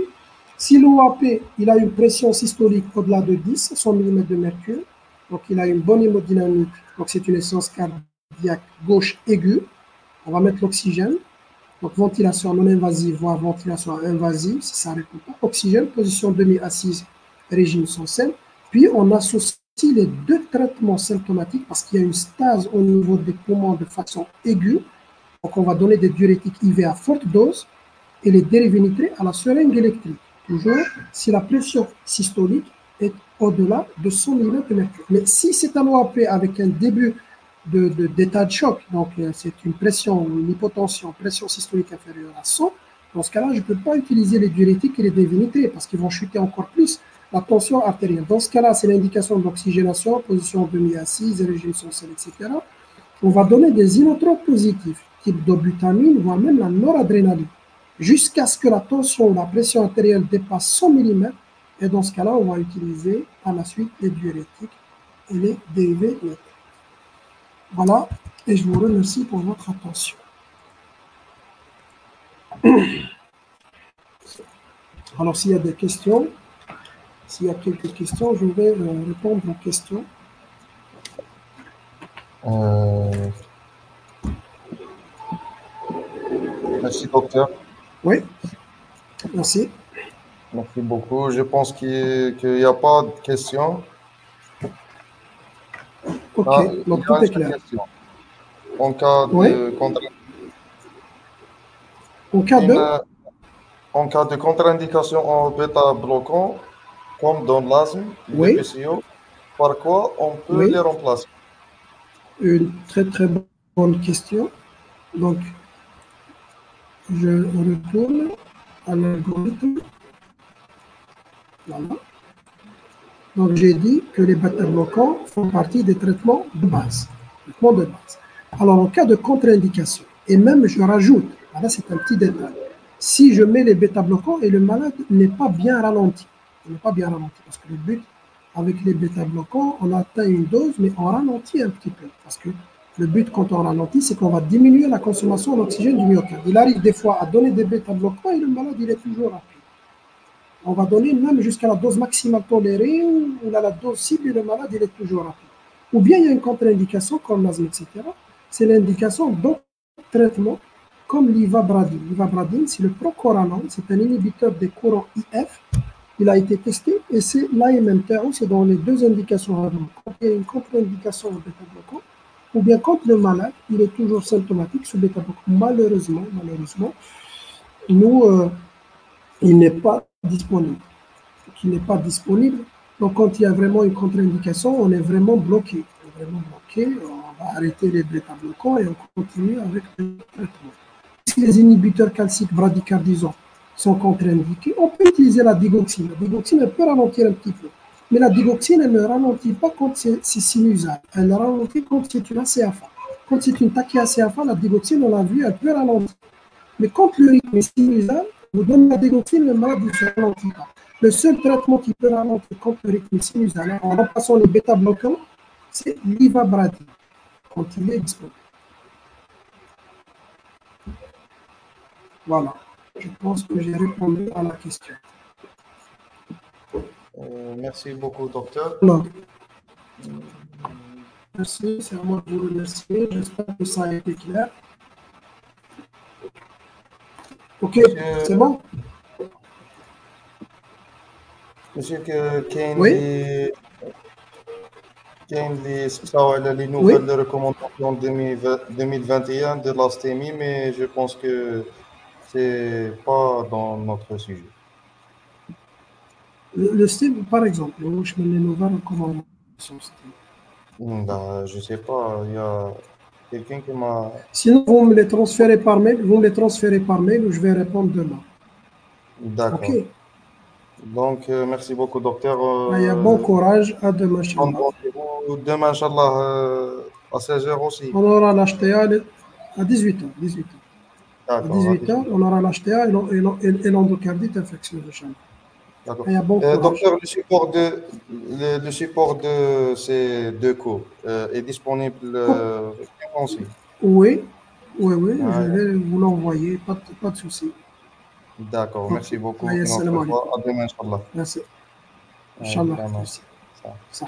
Si l'OAP, il a une pression systolique au-delà de 10, 100 mm de mercure, donc il a une bonne hémodynamique, donc c'est une insuffisance cardiaque gauche aiguë, on va mettre l'oxygène. Donc, ventilation non invasive, voire ventilation invasive, si ça ne répond pas. Oxygène, position demi-assise, régime sans sel. Puis, on associe les deux traitements symptomatiques parce qu'il y a une stase au niveau des poumons de façon aiguë. Donc, on va donner des diurétiques IV à forte dose et les dérivés nitrés à la seringue électrique. Toujours si la pression systolique est au-delà de 100 mm de mercure. Mais si c'est un OAP avec un début d'état de choc, donc c'est une pression, une hypotension, pression systolique inférieure à 100, dans ce cas-là, je ne peux pas utiliser les diurétiques et les dérivés nitrés parce qu'ils vont chuter encore plus la tension artérielle. Dans ce cas-là, c'est l'indication d'oxygénation, position demi-assise, régime sans sel, etc. On va donner des inotropes positifs, type dobutamine, voire même la noradrénaline, jusqu'à ce que la tension ou la pression artérielle dépasse 100 mm. Et dans ce cas-là, on va utiliser par la suite les diurétiques et les dérivés nitrés. Voilà, et je vous remercie pour votre attention. Alors, s'il y a des questions, s'il y a quelques questions, je vais répondre aux questions. Merci, docteur. Oui, merci. Merci beaucoup. Je pense qu'il n'y a pas de questions. Ok, donc tout est clair. Question. En cas de contre-indication en bêta-bloquant, comme dans l'asthme, les PCO, par quoi on peut les remplacer? Une très très bonne question. Donc, je retourne à l'algorithme. Voilà. Donc, j'ai dit que les bêta-bloquants font partie des traitements de base. Alors, en cas de contre-indication, et même je rajoute, voilà, c'est un petit détail, si je mets les bêta-bloquants et le malade n'est pas bien ralenti, il n'est pas bien ralenti, parce que le but, avec les bêta-bloquants, on atteint une dose, mais on ralentit un petit peu, parce que le but, quand on ralentit, c'est qu'on va diminuer la consommation d'oxygène du myocarde. Il arrive des fois à donner des bêta-bloquants et le malade, il est toujours rapide. On va donner même jusqu'à la dose maximale tolérée ou la dose cible et le malade, il est toujours rapide. Ou bien il y a une contre-indication comme l'asthme, etc. C'est l'indication d'autres traitements comme l'ivabradine. L'ivabradine, c'est le procораnon, c'est un inhibiteur des courants IF. Il a été testé et c'est l'AMMTO, c'est dans les deux indications. Quand il y a une contre-indication au bêta-bloquant, ou bien quand le malade, il est toujours symptomatique sous bêta-bloquant. Malheureusement, nous, il n'est pas disponible. Qui n'est pas disponible. Donc, quand il y a vraiment une contre-indication, on est vraiment bloqué. On est vraiment bloqué, on va arrêter les bêta-bloquants et on continue avec le traitement. Si les inhibiteurs calciques bradycardisants sont contre-indiqués, on peut utiliser la digoxine. La digoxine, elle peut ralentir un petit peu. Mais la digoxine, elle ne ralentit pas quand c'est sinusal. Elle ralentit quand c'est une ACFA. Quand c'est une tachyacéapha, la digoxine, on l'a vu, elle peut ralentir. Mais quand le rythme est sinusal, vous donnez la digoxine, le malade ne se ralentit pas. Le seul traitement qui peut ralentir quand le rythme est sinusal, en remplaçant les bêta-bloquants, c'est l'ivabradine, quand il est disponible. Voilà. Je pense que j'ai répondu à la question. Merci beaucoup, docteur. Alors, merci, c'est à moi de vous remercier. J'espère que ça a été clair. Ok, c'est bon? Monsieur, كاين Oui. les nouvelles recommandations 2021 de l'asthémie, mais je pense que c'est pas dans notre sujet. Le style, par exemple, où je mets les nouvelles recommandations. Je sais pas, il y a quelqu'un qui m'a... Sinon, vous me les transférez par mail, ou je vais répondre demain. D'accord. Ok. Donc, merci beaucoup, docteur. Bon courage, à demain, Demain, Inch'Allah, à 16h aussi. On aura l'HTA à 18h. À D'accord. 18h, on aura l'HTA et l'endocardite infectieuse, Inch'Allah. D'accord. Bon courage. Docteur, le support de ces deux cours est disponible aussi. Oui, je vais vous l'envoyer, pas de souci. D'accord, merci beaucoup. Salam alaikum. À demain, Inch'Allah. Merci. Inch'Allah. Merci. Ça.